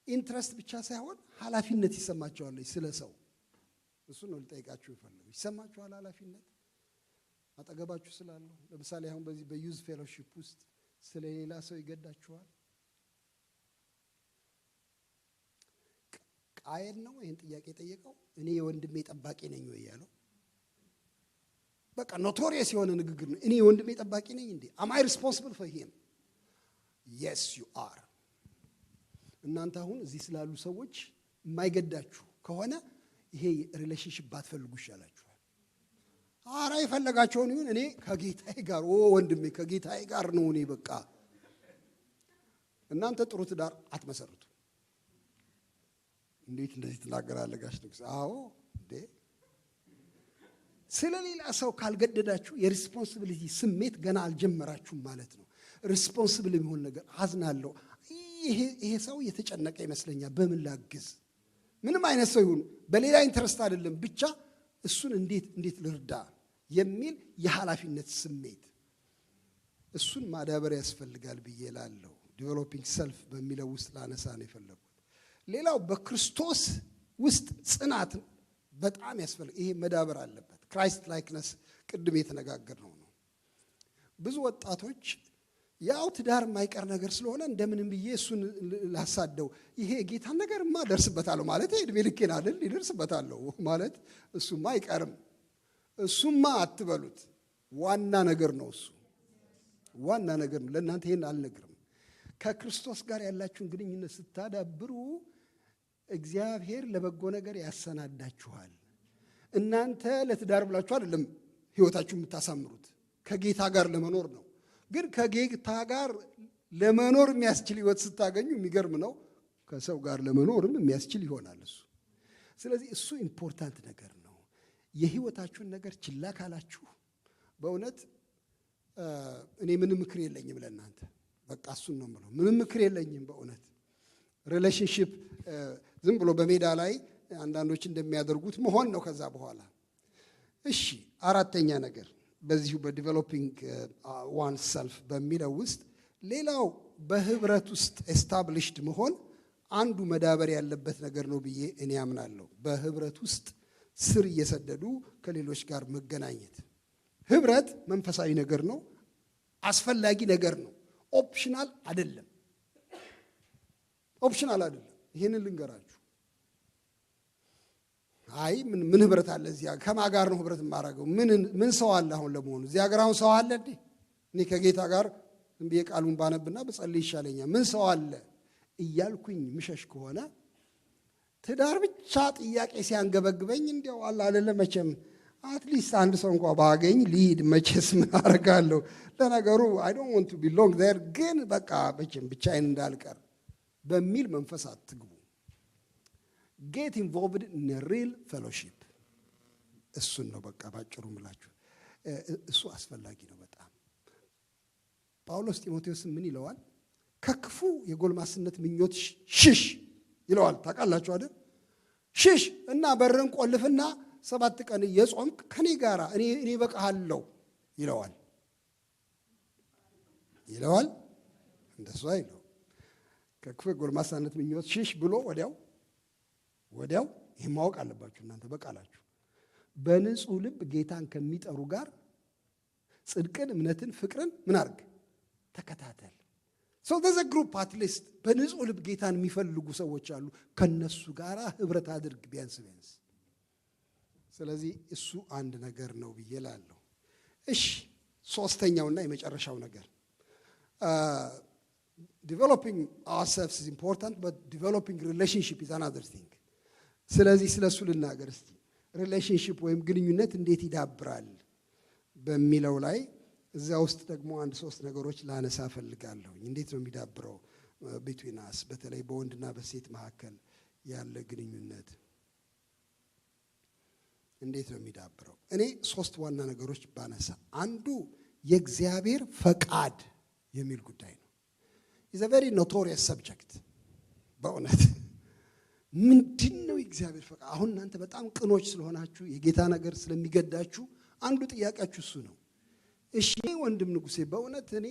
ኢንትረስት ብቻ ሳይሆን ኃላፊነት ይሰማቸዋል ስለ ሰው። እሱ ነው ልጠይቃችሁ ይፈልጋል። ይሰማችኋል ኃላፊነት አጠገባችሁ ስላለው? ለምሳሌ አሁን በዚህ በዩዝ ፌሎሺፕ ውስጥ ስለሌላ ሰው ይገዳችኋል? ቃየል ነው ይሄን ጥያቄ ጠየቀው። እኔ የወንድሜ ጠባቂ ነኝ ወይ ያለው? በቃ ኖቶሪየስ የሆነ ንግግር ነው። እኔ የወንድሜ ጠባቂ ነኝ እንዴ? am I responsible for him? yes you are። እናንተ አሁን እዚህ ስላሉ ሰዎች የማይገዳችሁ ከሆነ ይሄ ሪሌሽንሺፕ ባትፈልጉ ይሻላችኋል። አራ የፈለጋቸውን ይሁን፣ እኔ ከጌታዬ ጋር ወንድሜ ከጌታዬ ጋር ነው እኔ በቃ። እናንተ ጥሩ ትዳር አትመሰርቱ። እንዴት እንደዚህ ትናገራለህ ጋሽ ንጉስ? አዎ እንዴ ስለሌላ ሰው ካልገደዳችሁ የሪስፖንሲቢሊቲ ስሜት ገና አልጀመራችሁም ማለት ነው። ሪስፖንሲብል የሚሆን ነገር አዝናለሁ፣ ይሄ ሰው የተጨነቀ ይመስለኛል፣ በምን ላግዝ? ምንም አይነት ሰው ይሁን በሌላ ኢንተረስት አይደለም፣ ብቻ እሱን እንዴት ልርዳ የሚል የኃላፊነት ስሜት፣ እሱን ማዳበር ያስፈልጋል ብዬ እላለሁ። ዲቨሎፒንግ ሰልፍ በሚለው ውስጥ ላነሳ ነው የፈለኩት። ሌላው በክርስቶስ ውስጥ ጽናት በጣም ያስፈልጋል። ይሄ መዳበር አለበት። ክራይስት ላይክነስ ቅድም የተነጋገርነው ነው። ብዙ ወጣቶች ያው ትዳር የማይቀር ነገር ስለሆነ እንደምንም ብዬ እሱን ላሳደው፣ ይሄ ጌታን ነገርማ ደርስበታለሁ ማለት እድሜ ልኬን አይደል ይደርስበታለሁ ማለት እሱማ አይቀርም። እሱማ አትበሉት፣ ዋና ነገር ነው። እሱ ዋና ነገር ነው። ለእናንተ ይሄን አልነግርም። ከክርስቶስ ጋር ያላችሁን ግንኙነት ስታዳብሩ እግዚአብሔር ለበጎ ነገር ያሰናዳችኋል። እናንተ ለትዳር ብላችሁ አይደለም ህይወታችሁን የምታሳምሩት፣ ከጌታ ጋር ለመኖር ነው። ግን ከጌታ ጋር ለመኖር የሚያስችል ህይወት ስታገኙ የሚገርም ነው፣ ከሰው ጋር ለመኖርም የሚያስችል ይሆናል እሱ። ስለዚህ እሱ ኢምፖርታንት ነገር ነው። የህይወታችሁን ነገር ችላ ካላችሁ በእውነት እኔ ምንም ምክር የለኝም ለእናንተ። በቃ እሱን ነው የምለው። ምንም ምክር የለኝም በእውነት። ሪሌሽንሺፕ ዝም ብሎ በሜዳ ላይ አንዳንዶች እንደሚያደርጉት መሆን ነው ከዛ በኋላ። እሺ አራተኛ ነገር በዚሁ በዲቨሎፒንግ ዋን ሰልፍ በሚለው ውስጥ ሌላው በህብረት ውስጥ ኤስታብሊሽድ መሆን አንዱ መዳበር ያለበት ነገር ነው ብዬ እኔ አምናለሁ። በህብረት ውስጥ ስር እየሰደዱ ከሌሎች ጋር መገናኘት። ህብረት መንፈሳዊ ነገር ነው፣ አስፈላጊ ነገር ነው። ኦፕሽናል አይደለም። ይህንን ልንገራችሁ። አይ ምን ህብረት አለ እዚህ ከማን ጋር ነው ህብረት የማደርገው? ምን ሰው አለ አሁን ለመሆኑ እዚህ ሀገር አሁን ሰው አለ እንዴ? እኔ ከጌታ ጋር ዝም ብዬ ቃሉን ባነብና በጸልይ ይሻለኛል። ምን ሰው አለ እያልኩኝ ምሸሽ ከሆነ ትዳር ብቻ ጥያቄ ሲያንገበግበኝ እንዲያው አለ አይደለም መቼም አትሊስት አንድ ሰው እንኳን ባገኝ ሊድ መቼስ ምን አደርጋለሁ? ለነገሩ አይ ዶንት ዋንት ቱ ቢሎንግ ዜር ግን በቃ መቼም ብቻዬን እንዳልቀር በሚል መንፈስ አትግቡ። ጌት ኢንቮልቭድ ኢን ሪል ፌሎሺፕ። እሱን ነው በቃ ባጭሩ ምላችሁ። እሱ አስፈላጊ ነው በጣም። ጳውሎስ ጢሞቴዎስን ምን ይለዋል? ከክፉ የጎልማስነት ምኞት ሽሽ ይለዋል። ታውቃላችሁ አይደል? ሽሽ እና በርን ቆልፍና 7 ቀን እየጾምክ ከኔ ጋራ እኔ በቃሃለሁ ይለዋል። እንደሱ አይለው። ከክፉ የጎልማስነት ምኞት ሽሽ ብሎ ወዲያው ይሄን ማወቅ አለባችሁ እናንተ በቃላችሁ በንጹህ ልብ ጌታን ከሚጠሩ ጋር ጽድቅን፣ እምነትን፣ ፍቅርን ምን አድርግ ተከታተል። ሰው ዘ ግሩፕ አትሊስት በንጹህ ልብ ጌታን የሚፈልጉ ሰዎች አሉ። ከነሱ ጋር ህብረት አድርግ ቢያንስ። ስለዚህ እሱ አንድ ነገር ነው ብዬ እላለሁ። እሺ ሶስተኛውና የመጨረሻው ነገር developing ourselves is important but developing relationship is another thing። ስለዚህ ስለሱ ልናገር እስቲ። ሪሌሽንሺፕ ወይም ግንኙነት እንዴት ይዳብራል በሚለው ላይ እዛ ውስጥ ደግሞ 1-3 ነገሮች ላነሳ ፈልጋለሁ። እንዴት ነው የሚዳብረው between us በተለይ በወንድና በሴት መካከል ያለ ግንኙነት እንዴት ነው የሚዳብረው? እኔ 3 ዋና ነገሮች ባነሳ፣ አንዱ የእግዚአብሔር ፈቃድ የሚል ጉዳይ ነው። is a very notorious subject በእውነት ምንድነው የእግዚአብሔር ፈቃድ? አሁን እናንተ በጣም ቅኖች ስለሆናችሁ የጌታ ነገር ስለሚገዳችሁ አንዱ ጥያቄያችሁ እሱ ነው። እሺ ወንድም ንጉሴ በእውነት እኔ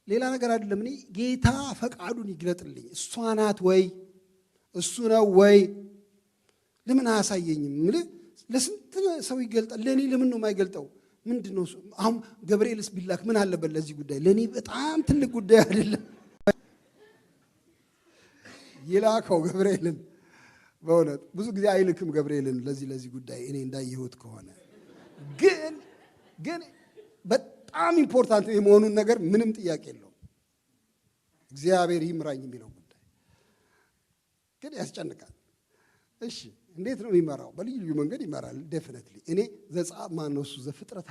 ሌላ ነገር አይደለም፣ እኔ ጌታ ፈቃዱን ይግለጥልኝ። እሷ ናት ወይ እሱ ነው ወይ ለምን አያሳየኝም? ለስንት ሰው ይገልጣል፣ ለኔ ለምን ነው የማይገልጠው? ምንድነው አሁን ገብርኤልስ ቢላክ ምን አለበት ለዚህ ጉዳይ? ለኔ በጣም ትልቅ ጉዳይ አይደለም ይላከው ገብርኤልን። በእውነት ብዙ ጊዜ አይልክም ገብርኤልን ለዚህ ጉዳይ እኔ እንዳየሁት ከሆነ ግን በጣም ኢምፖርታንት የመሆኑን ነገር ምንም ጥያቄ የለውም። እግዚአብሔር ይምራኝ የሚለው ጉዳይ ግን ያስጨንቃል። እሺ እንዴት ነው የሚመራው? በልዩ ልዩ መንገድ ይመራል ዴፊኒትሊ። እኔ ዘፍጥረት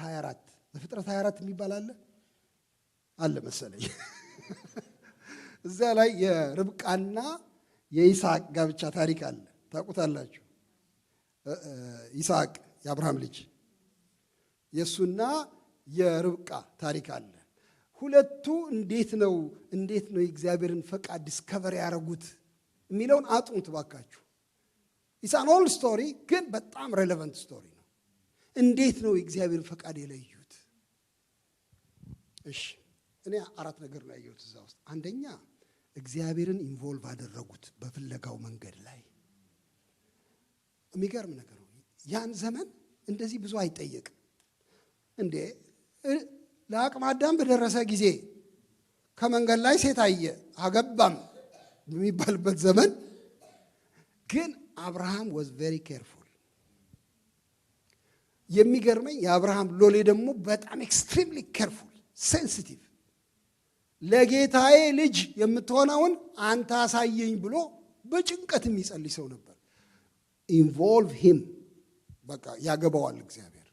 24 የሚባል አለ መሰለኝ እዛ ላይ የርብቃና የይስሐቅ ጋብቻ ታሪክ አለ። ታውቁታላችሁ። ይስሐቅ የአብርሃም ልጅ የሱና የርብቃ ታሪክ አለ። ሁለቱ እንዴት ነው የእግዚአብሔርን ፈቃድ ዲስከቨር ያደረጉት የሚለውን አጥኑት ባካችሁ። ኢትስ አን ኦልድ ስቶሪ ግን በጣም ሬሌቫንት ስቶሪ ነው። እንዴት ነው የእግዚአብሔርን ፈቃድ የለዩት? እሺ እኔ 4 ነገር ነው ያየሁት እዛ ውስጥ። አንደኛ እግዚአብሔርን ኢንቮልቭ አደረጉት በፍለጋው መንገድ ላይ። የሚገርም ነገር ነው። ያን ዘመን እንደዚህ ብዙ አይጠየቅም እንዴ። ለአቅመ አዳም በደረሰ ጊዜ ከመንገድ ላይ ሴት አየ አገባም በሚባልበት ዘመን ግን አብርሃም was very careful። የሚገርመኝ የአብርሃም ሎሌ ደግሞ በጣም extremely careful sensitive። ለጌታዬ ልጅ የምትሆነውን አንተ አሳየኝ ብሎ በጭንቀት የሚጸልይ ሰው ነበር። ኢንቮልቭ ሂም በቃ ያገባዋል እግዚአብሔር።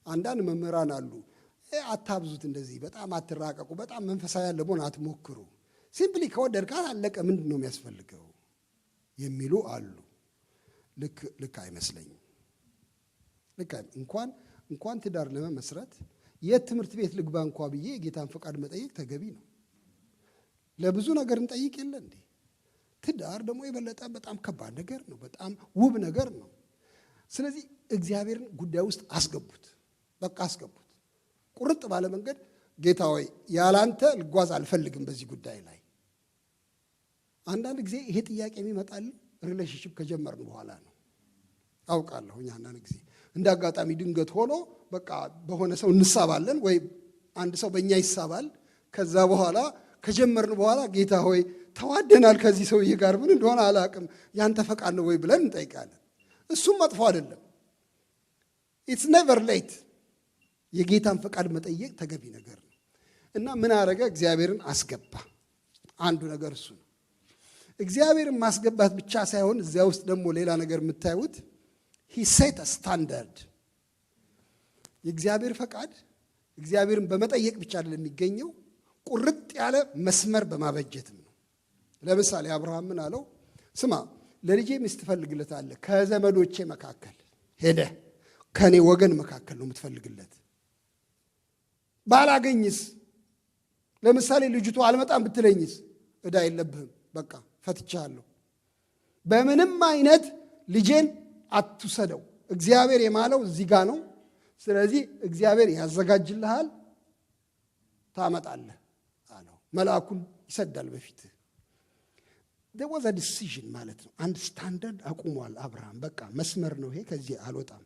አንዳንድ መምህራን አሉ አታብዙት፣ እንደዚህ በጣም አትራቀቁ፣ በጣም መንፈሳዊ ለመሆን አትሞክሩ፣ ሲምፕሊ ከወደድካት አለቀ፣ ምንድን ነው የሚያስፈልገው የሚሉ አሉ። ልክ አይመስለኝም። እንኳን ትዳር ለመመስረት የትምህርት ቤት ልግባ እንኳ ብዬ ጌታን ፈቃድ መጠየቅ ተገቢ ነው። ለብዙ ነገር እንጠይቅ የለ እንዴ? ትዳር ደግሞ የበለጠ በጣም ከባድ ነገር ነው፣ በጣም ውብ ነገር ነው። ስለዚህ እግዚአብሔርን ጉዳይ ውስጥ አስገቡት፣ በቃ አስገቡት። ቁርጥ ባለ መንገድ ጌታ ሆይ ያላንተ ልጓዝ አልፈልግም በዚህ ጉዳይ ላይ። አንዳንድ ጊዜ ይሄ ጥያቄ የሚመጣል ሪሌሽንሺፕ ከጀመርን በኋላ ነው። አውቃለሁ አንዳንድ ጊዜ እንደ አጋጣሚ ድንገት ሆኖ በቃ በሆነ ሰው እንሳባለን ወይ አንድ ሰው በእኛ ይሳባል። ከዛ በኋላ ከጀመርን በኋላ ጌታ ሆይ ተዋደናል ከዚህ ሰውዬ ጋር ምን እንደሆነ አላቅም ያንተ ፈቃድ ነው ወይ ብለን እንጠይቃለን። እሱም መጥፎ አይደለም። ኢትስ ኔቨር ሌት። የጌታን ፈቃድ መጠየቅ ተገቢ ነገር ነው። እና ምን አረገ? እግዚአብሔርን አስገባ። አንዱ ነገር እሱ ነው። እግዚአብሔርን ማስገባት ብቻ ሳይሆን እዚያ ውስጥ ደግሞ ሌላ ነገር የምታዩት he set a standard። የእግዚአብሔር ፈቃድ እግዚአብሔርን በመጠየቅ ብቻ አይደለም የሚገኘው፣ ቁርጥ ያለ መስመር በማበጀትም ነው። ለምሳሌ አብርሃም ምን አለው? ስማ ለልጄ ሚስት ትፈልግለታለህ፣ ከዘመዶቼ መካከል ሄደህ ከኔ ወገን መካከል ነው የምትፈልግለት። ባላገኝስ? ለምሳሌ ልጅቱ አልመጣም ብትለኝስ? ዕዳ የለብህም፣ በቃ ፈትቻለሁ። በምንም አይነት ልጄን አትውሰደው፣ እግዚአብሔር የማለው እዚህ ጋር ነው። ስለዚህ እግዚአብሔር ያዘጋጅልሃል፣ ታመጣለህ አለው። መልአኩን ይሰዳል በፊትህ። there was a decision ማለት ነው። አንድ ስታንዳርድ አቁሟል አብርሃም። በቃ መስመር ነው ይሄ፣ ከዚህ አልወጣም።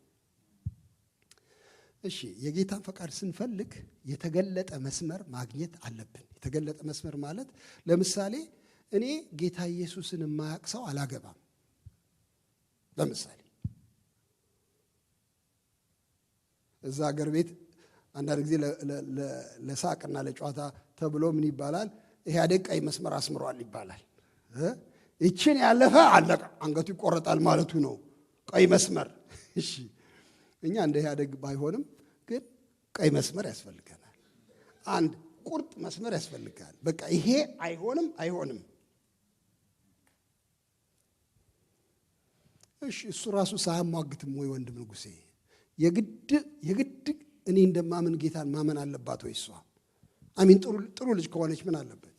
እሺ የጌታን ፈቃድ ስንፈልግ የተገለጠ መስመር ማግኘት አለብን። የተገለጠ መስመር ማለት ለምሳሌ እኔ ጌታ ኢየሱስን የማያውቅ ሰው አላገባም። ለምሳሌ እዛ ሀገር ቤት አንዳንድ ጊዜ ለሳቅና ለጨዋታ ተብሎ ምን ይባላል? ኢህአዴግ ቀይ መስመር አስምሯል ይባላል። ይችን ያለፈ አለቀ፣ አንገቱ ይቆረጣል ማለቱ ነው ቀይ መስመር። እሺ እኛ እንደ ኢህአዴግ ባይሆንም ግን ቀይ መስመር ያስፈልገናል። አንድ ቁርጥ መስመር ያስፈልጋል። በቃ ይሄ አይሆንም አይሆንም። እሺ እሱ ራሱ ሳያሟግትም ወይ ወንድም ንጉሴ የግድ እኔ እንደማምን ጌታን ማመን አለባት ወይ? እሷ አሚን ጥሩ ልጅ ከሆነች ምን አለበት?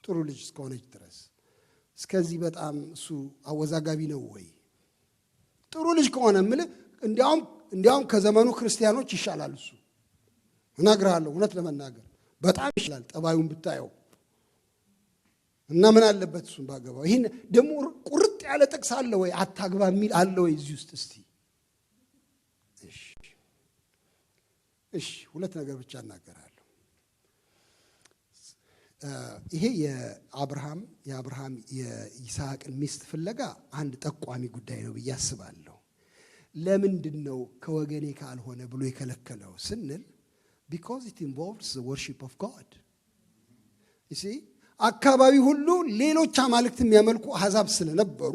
ጥሩ ልጅ እስከሆነች ድረስ እስከዚህ በጣም እሱ አወዛጋቢ ነው ወይ? ጥሩ ልጅ ከሆነ ምልህ እንዲያውም ከዘመኑ ክርስቲያኖች ይሻላል። እሱ እነግርሃለሁ፣ እውነት ለመናገር በጣም ይሻላል ጠባዩን ብታየው። እና ምን አለበት እሱን ባገባው? ይሄን ደግሞ ቁርጥ ያለ ጥቅስ አለ ወይ? አታግባ የሚል አለ ወይ እዚህ ውስጥ? እስቲ እሺ ሁለት ነገር ብቻ እናገራለሁ። ይሄ የአብርሃም የይስሐቅን ሚስት ፍለጋ አንድ ጠቋሚ ጉዳይ ነው ብዬ አስባለሁ። ለምንድን ነው ከወገኔ ካልሆነ ብሎ የከለከለው ስንል because it involves the worship of God. you see አካባቢ ሁሉ ሌሎች አማልክት የሚያመልኩ አሕዛብ ስለነበሩ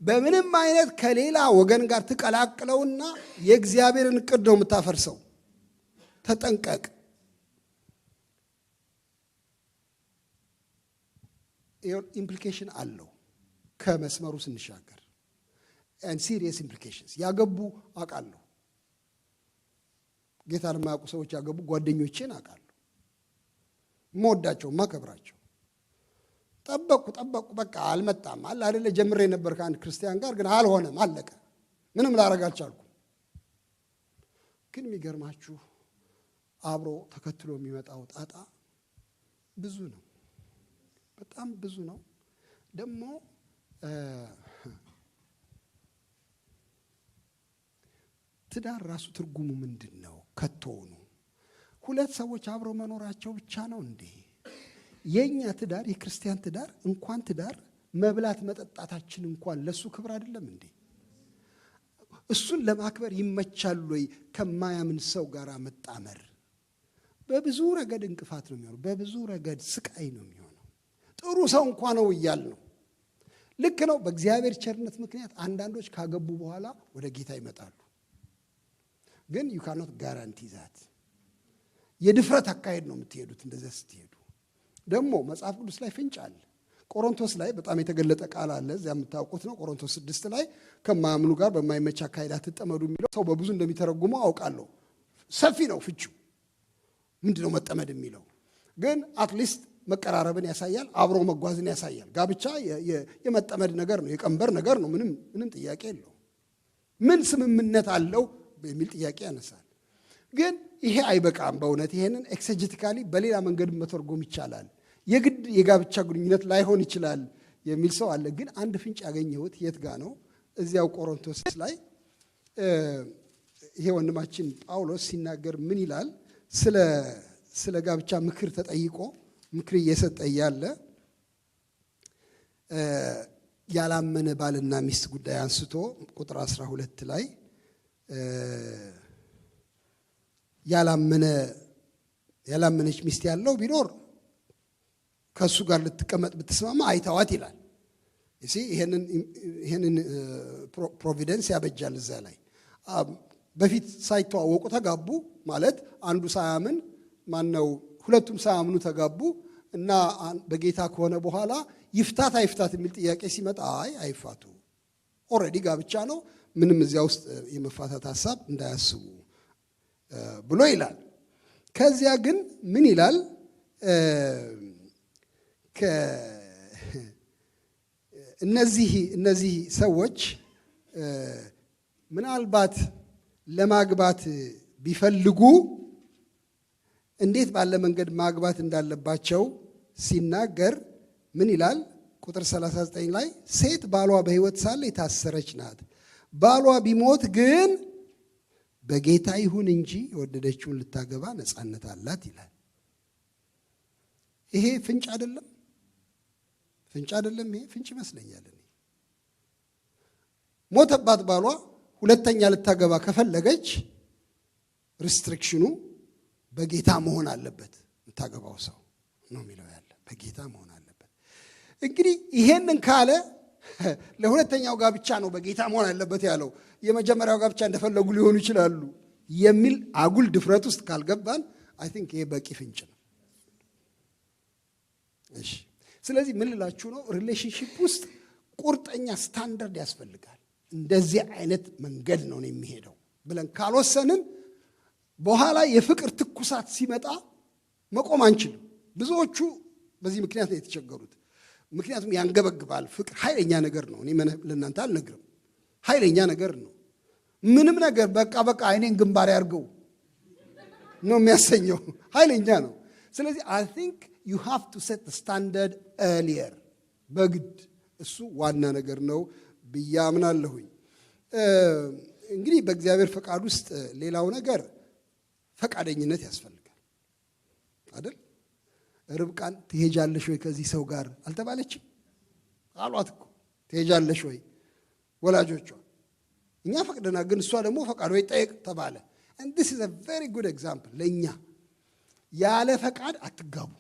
በምንም አይነት ከሌላ ወገን ጋር ተቀላቅለውና የእግዚአብሔርን ዕቅድ ነው የምታፈርሰው። ተጠንቀቅ። ኢምፕሊኬሽን አለው ከመስመሩ ስንሻገር and serious implications። ያገቡ አውቃለሁ፣ ጌታን የማያውቁ ሰዎች ያገቡ ጓደኞቼን አውቃለሁ፣ የምወዳቸው የማከብራቸው። ጠበቁ በቃ አልመጣም አለ አይደለ? ጀምሬ ነበር ከአንድ ክርስቲያን ጋር ግን አልሆነም፣ አለቀ። ምንም ላረግ አልቻልኩም። ግን የሚገርማችሁ አብሮ ተከትሎ የሚመጣው ጣጣ ብዙ ነው፣ በጣም ብዙ ነው። ደግሞ ትዳር ራሱ ትርጉሙ ምንድን ነው? ከቶውኑ ሁለት ሰዎች አብረው መኖራቸው ብቻ ነው እንዴ? የኛ ትዳር የክርስቲያን ትዳር እንኳን ትዳር መብላት መጠጣታችን እንኳን ለሱ ክብር አይደለም እንዴ? እሱን ለማክበር ይመቻል ወይ? ከማያምን ሰው ጋር መጣመር በብዙ ረገድ እንቅፋት ነው የሚሆነው፣ በብዙ ረገድ ስቃይ ነው የሚሆነው። ጥሩ ሰው እንኳን ነው እያል ነው። ልክ ነው። በእግዚአብሔር ቸርነት ምክንያት አንዳንዶች ካገቡ በኋላ ወደ ጌታ ይመጣሉ። ግን you cannot guarantee that። የድፍረት አካሄድ ነው የምትሄዱት። እንደዛ ስትሄዱ ደግሞ መጽሐፍ ቅዱስ ላይ ፍንጭ አለ። ቆሮንቶስ ላይ በጣም የተገለጠ ቃል አለ፣ እዚያ የምታውቁት ነው። ቆሮንቶስ 6 ላይ ከማያምኑ ጋር በማይመች አካሄድ አትጠመዱ የሚለው ሰው በብዙ እንደሚተረጉመው አውቃለሁ። ሰፊ ነው ፍቺው። ምንድነው መጠመድ የሚለው? ግን አትሊስት መቀራረብን ያሳያል፣ አብሮ መጓዝን ያሳያል። ጋብቻ የመጠመድ ነገር ነው፣ የቀንበር ነገር ነው። ምንም ጥያቄ የለው። ምን ስምምነት አለው የሚል ጥያቄ ያነሳል። ግን ይሄ አይበቃም። በእውነት ይሄንን ኤክሴጀቲካሊ በሌላ መንገድ መተርጎም ይቻላል። የግድ የጋብቻ ግንኙነት ላይሆን ይችላል የሚል ሰው አለ። ግን አንድ ፍንጭ ያገኘሁት የት ጋ ነው? እዚያው ቆሮንቶስ ላይ ይሄ ወንድማችን ጳውሎስ ሲናገር ምን ይላል? ስለ ጋብቻ ምክር ተጠይቆ ምክር እየሰጠ ያለ ያላመነ ባልና ሚስት ጉዳይ አንስቶ ቁጥር 12 ላይ ያላመነች ሚስት ያለው ቢኖር ከሱ ጋር ልትቀመጥ ብትስማማ አይተዋት ይላል። እሺ ይሄንን ፕሮቪደንስ ያበጃል እዛ ላይ። በፊት ሳይተዋወቁ ተጋቡ ማለት አንዱ ሳያምን ማነው ሁለቱም ሳያምኑ ተጋቡ እና በጌታ ከሆነ በኋላ ይፍታት አይፍታት የሚል ጥያቄ ሲመጣ አይፋቱ፣ ኦልሬዲ ጋብቻ ነው፣ ምንም እዚያ ውስጥ የመፋታት ሐሳብ እንዳያስቡ ብሎ ይላል። ከዚያ ግን ምን ይላል? እነዚህ ሰዎች ምናልባት ለማግባት ቢፈልጉ እንዴት ባለ መንገድ ማግባት እንዳለባቸው ሲናገር ምን ይላል? ቁጥር 39 ላይ ሴት ባሏ በሕይወት ሳለ የታሰረች ናት፣ ባሏ ቢሞት ግን በጌታ ይሁን እንጂ የወደደችውን ልታገባ ነፃነት አላት ይላል። ይሄ ፍንጭ አይደለም? ፍንጭ አይደለም? ይሄ ፍንጭ ይመስለኛል። ሞተባት ባሏ ሁለተኛ ልታገባ ከፈለገች ሪስትሪክሽኑ በጌታ መሆን አለበት። የምታገባው ሰው ነው የሚለው ያለ በጌታ መሆን አለበት። እንግዲህ ይሄንን ካለ ለሁለተኛው ጋብቻ ነው በጌታ መሆን አለበት ያለው። የመጀመሪያው ጋብቻ እንደፈለጉ ሊሆኑ ይችላሉ የሚል አጉል ድፍረት ውስጥ ካልገባን አይ ቲንክ ይሄ በቂ ፍንጭ ነው። እሺ፣ ስለዚህ ምን ልላችሁ ነው? ሪሌሽንሺፕ ውስጥ ቁርጠኛ ስታንዳርድ ያስፈልጋል። እንደዚህ አይነት መንገድ ነው የሚሄደው ብለን ካልወሰንን በኋላ የፍቅር ትኩሳት ሲመጣ መቆም አንችልም። ብዙዎቹ በዚህ ምክንያት ነው የተቸገሩት። ምክንያቱም ያንገበግባል። ፍቅር ኃይለኛ ነገር ነው። እኔ ለእናንተ አልነግርም፣ ኃይለኛ ነገር ነው። ምንም ነገር በቃ አይኔን ግንባር ያርገው ነው የሚያሰኘው፣ ኃይለኛ ነው። ስለዚህ አይ ቲንክ you have to set the standard earlier በግድ እሱ ዋና ነገር ነው ብዬ አምናለሁኝ። እንግዲህ በእግዚአብሔር ፈቃድ ውስጥ ሌላው ነገር ፈቃደኝነት ያስፈልጋል አይደል? ርብቃን ትሄጃለሽ ወይ ከዚህ ሰው ጋር አልተባለችም? አሏት እኮ ትሄጃለሽ ወይ ወላጆቿ። እኛ ፈቅደና ግን እሷ ደግሞ ፈቃድ ወይ ጠይቅ ተባለ። and this is a very good example ለኛ ያለ ፈቃድ አትጋቡ።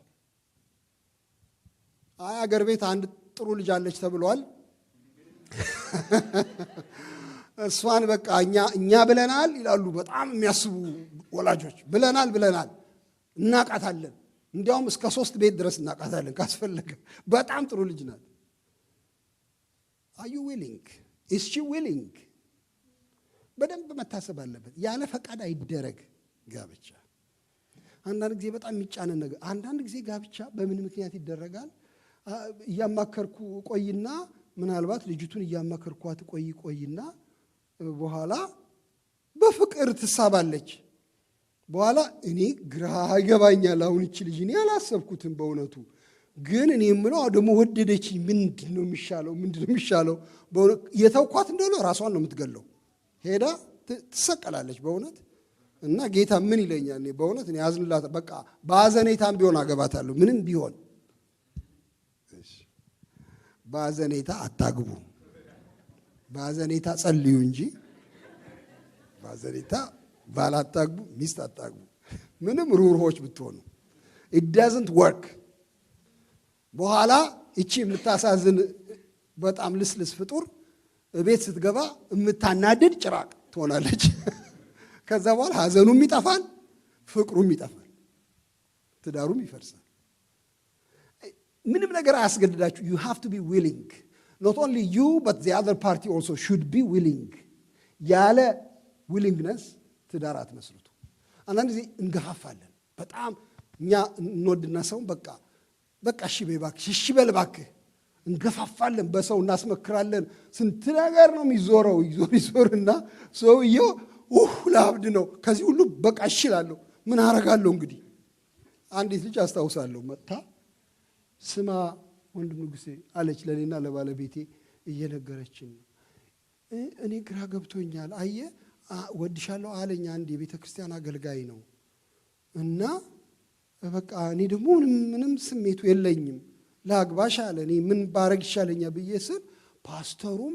አገር ቤት አንድ ጥሩ ልጅ አለች ተብሏል። እሷን በቃ እኛ ብለናል ይላሉ በጣም የሚያስቡ ወላጆች። ብለናል እናቃታለን፣ እንዲያውም እስከ 3 ቤት ድረስ እናቃታለን ካስፈለገ። በጣም ጥሩ ልጅ ናት። are you willing? is she willing? በደንብ መታሰብ አለበት። ያለ ፈቃድ አይደረግ ጋብቻ። አንዳንድ ጊዜ በጣም የሚጫነን ነገር። አንዳንድ ጊዜ ጋብቻ በምን ምክንያት ይደረጋል? እያማከርኩ ቆይና ምናልባት ልጅቱን እያማከርኳት ቆይና በኋላ በፍቅር ትሳባለች። በኋላ እኔ ግራ ይገባኛል። አሁን እቺ ልጅ እኔ አላሰብኩትም በእውነቱ ግን እኔ የምለው ደግሞ ወደደች። ምንድነው የሚሻለው? በእውነት የተውኳት እንደሆነ ራሷን ነው የምትገለው። ሄዳ ትሰቀላለች በእውነት። እና ጌታ ምን ይለኛል? እኔ በእውነት እኔ ያዝንላት። በቃ በአዘኔታም ቢሆን አገባታለሁ። ምንም ቢሆን በአዘኔታ አታግቡ። በአዘኔታ ጸልዩ እንጂ በአዘኔታ ባል አታግቡ፣ ሚስት አታግቡ። ምንም ሩህሩሆች ብትሆኑ it doesn't work። በኋላ እቺ የምታሳዝን በጣም ልስልስ ፍጡር ቤት ስትገባ የምታናድድ ጭራቅ ትሆናለች። ከዛ በኋላ ሀዘኑም ይጠፋል፣ ፍቅሩም ይጠፋል፣ ትዳሩም ይፈርሳል። ምንም ነገር አያስገድዳችሁ። you have to be willing. not only you but the other party also should be willing. ያለ willingness ትዳር አትመስርቱ። አንዳንድ ጊዜ እንገፋፋለን በጣም እኛ እንወድና ሰውን በቃ እሺ በይ እባክሽ፣ እሺ በል እባክህ እንገፋፋለን፣ በሰው እናስመክራለን። ስንት ነገር ነው የሚዞረው። ይዞርና ሰውየው ለአብድ ነው። ከዚህ ሁሉ በቃ እሺ እላለሁ። ምን አረጋለሁ እንግዲህ። አንዲት ልጅ አስታውሳለሁ መጥታ ስማ ወንድም ንጉሴ አለች ለኔና ለባለቤቴ እየነገረችን ነው። እኔ ግራ ገብቶኛል። አየ ወድሻለሁ አለኝ አንድ የቤተ ክርስቲያን አገልጋይ ነው እና በቃ እኔ ደግሞ ምንም ስሜቱ የለኝም ላግባሽ አለ። እኔ ምን ባረግ ይሻለኛል ብዬ ስል ፓስተሩም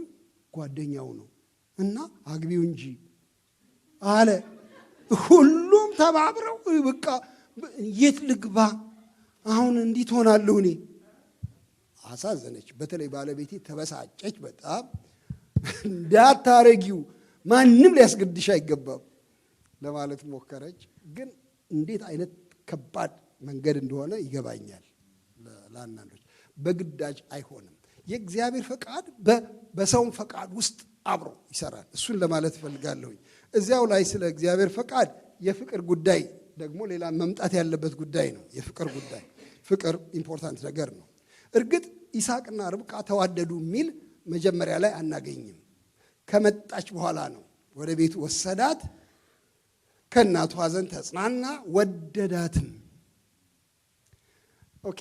ጓደኛው ነው እና አግቢው እንጂ አለ። ሁሉም ተባብረው በቃ የት ልግባ አሁን እንዴት ሆናለሁ እኔ? አሳዘነች። በተለይ ባለቤቴ ተበሳጨች በጣም። እንዳታረጊው ማንም ሊያስገድድሽ አይገባም ለማለት ሞከረች። ግን እንዴት አይነት ከባድ መንገድ እንደሆነ ይገባኛል ለአንዳንዶች። በግዳጅ አይሆንም። የእግዚአብሔር ፈቃድ በሰውም ፈቃድ ውስጥ አብሮ ይሰራል። እሱን ለማለት እፈልጋለሁ። እዚያው ላይ ስለ እግዚአብሔር ፈቃድ የፍቅር ጉዳይ ደግሞ ሌላ መምጣት ያለበት ጉዳይ ነው። የፍቅር ጉዳይ ፍቅር ኢምፖርታንት ነገር ነው። እርግጥ ይስሐቅና ርብቃ ተዋደዱ የሚል መጀመሪያ ላይ አናገኝም። ከመጣች በኋላ ነው። ወደ ቤቱ ወሰዳት፣ ከእናቱ ሐዘን ተጽናና፣ ወደዳትም። ኦኬ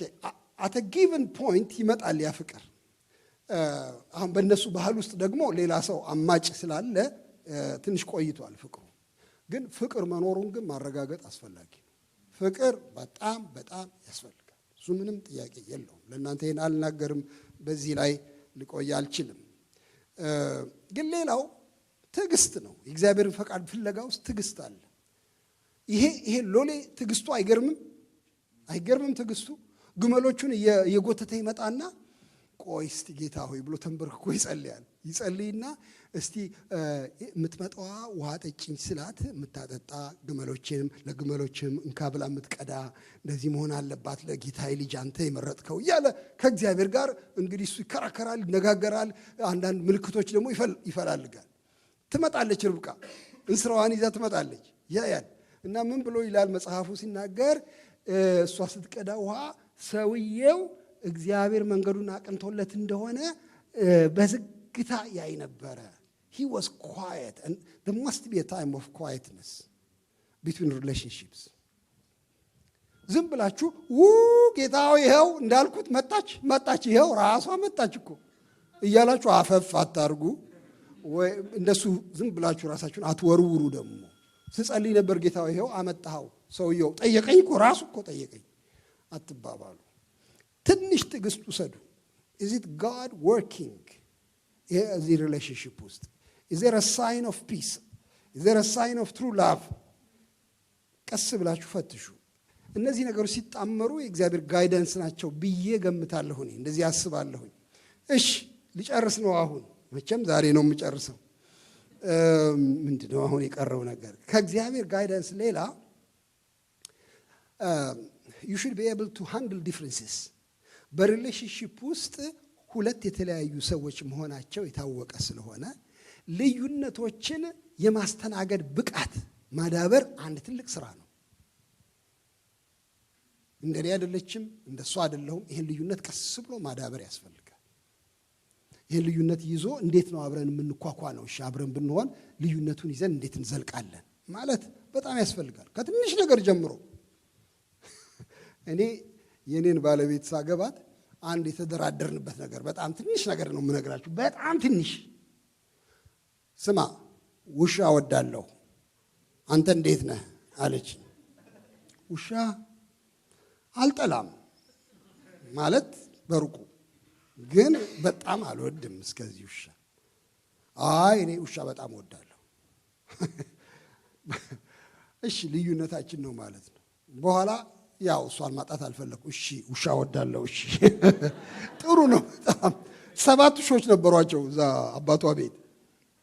አት ጊቨን ፖይንት ይመጣል ያ ፍቅር። አሁን በእነሱ ባህል ውስጥ ደግሞ ሌላ ሰው አማጭ ስላለ ትንሽ ቆይቷል ፍቅሩ። ግን ፍቅር መኖሩን ግን ማረጋገጥ አስፈላጊ ነው። ፍቅር በጣም በጣም ያስፈልጋል። እሱ ምንም ጥያቄ የለውም። ለእናንተ ይህን አልናገርም፣ በዚህ ላይ ልቆይ አልችልም። ግን ሌላው ትዕግስት ነው። የእግዚአብሔርን ፈቃድ ፍለጋ ውስጥ ትዕግስት አለ። ይሄ ሎሌ ትዕግስቱ አይገርምም? ትዕግስቱ ግመሎቹን እየጎተተ ይመጣና ቆይ እስቲ ጌታ ሆይ ብሎ ተንበርክኮ ይጸልይና እስቲ የምትመጣዋ ውሃ ጠጭኝ ስላት የምታጠጣ ለግመሎችም እንካ ብላ የምትቀዳ እንደዚህ መሆን አለባት ለጌታዬ ልጅ አንተ የመረጥከው እያለ ከእግዚአብሔር ጋር እንግዲህ እሱ ይከራከራል፣ ይነጋገራል። አንዳንድ ምልክቶች ደግሞ ይፈላልጋል። ትመጣለች ርብቃ እንስራዋን ይዛ ትመጣለች። ያያል እና ምን ብሎ ይላል መጽሐፉ ሲናገር እሷ ስትቀዳ ውሃ ሰውየው እግዚአብሔር መንገዱን አቅንቶለት እንደሆነ በዝግታ ያይ ነበረ። he was quiet and there must be a time of quietness between relationships. ዝም ብላችሁ ጌታው ይሄው እንዳልኩት መጣች ይሄው ራሷ መጣች እኮ እያላችሁ አፈፍ አታርጉ። ወይ እንደሱ ዝም ብላችሁ ራሳችሁን አትወርውሩ። ደግሞ ስጸልይ ነበር ጌታው ይሄው አመጣው፣ ሰውየው ጠየቀኝ እኮ ራሱ እኮ ጠየቀኝ አትባባሉ። ትንሽ ትዕግስት ውሰዱ። is it God working in the relationship ውስጥ? is there a sign of peace? is there a sign of true love? ቀስ ብላችሁ ፈትሹ። እነዚህ ነገሮች ሲጣመሩ የእግዚአብሔር ጋይደንስ ናቸው ብዬ ገምታለሁ። እንደዚህ አስባለሁ። እሺ ሊጨርስ ነው አሁን። መቼም ዛሬ ነው የምጨርሰው። ምንድነው አሁን የቀረው ነገር? ከእግዚአብሔር ጋይደንስ ሌላ you should be able to handle differences. በሪሌሽንሺፕ ውስጥ ሁለት የተለያዩ ሰዎች መሆናቸው የታወቀ ስለሆነ ልዩነቶችን የማስተናገድ ብቃት ማዳበር አንድ ትልቅ ስራ ነው። እንደኔ አይደለችም፣ እንደሷ አይደለሁም። ይሄን ልዩነት ቀስ ብሎ ማዳበር ያስፈልጋል። ይሄን ልዩነት ይዞ እንዴት ነው አብረን የምንኳኳለው? እሺ አብረን ብንሆን ልዩነቱን ይዘን እንዴት እንዘልቃለን ማለት በጣም ያስፈልጋል። ከትንሽ ነገር ጀምሮ እኔ የኔን ባለቤት ሳገባት አንድ የተደራደርንበት ነገር በጣም ትንሽ ነገር ነው የምነግራችሁ። በጣም ትንሽ። ስማ ውሻ እወዳለሁ፣ አንተ እንዴት ነህ አለች። ውሻ አልጠላም ማለት በሩቁ ግን በጣም አልወድም እስከዚህ ውሻ። እኔ ውሻ በጣም እወዳለሁ። እሺ ልዩነታችን ነው ማለት ነው። በኋላ ያው እሷን ማጣት አልፈለኩ። እሺ ውሻ እወዳለሁ። እሺ ጥሩ ነው በጣም። 7 ውሾች ነበሯቸው እዛ አባቷ ቤት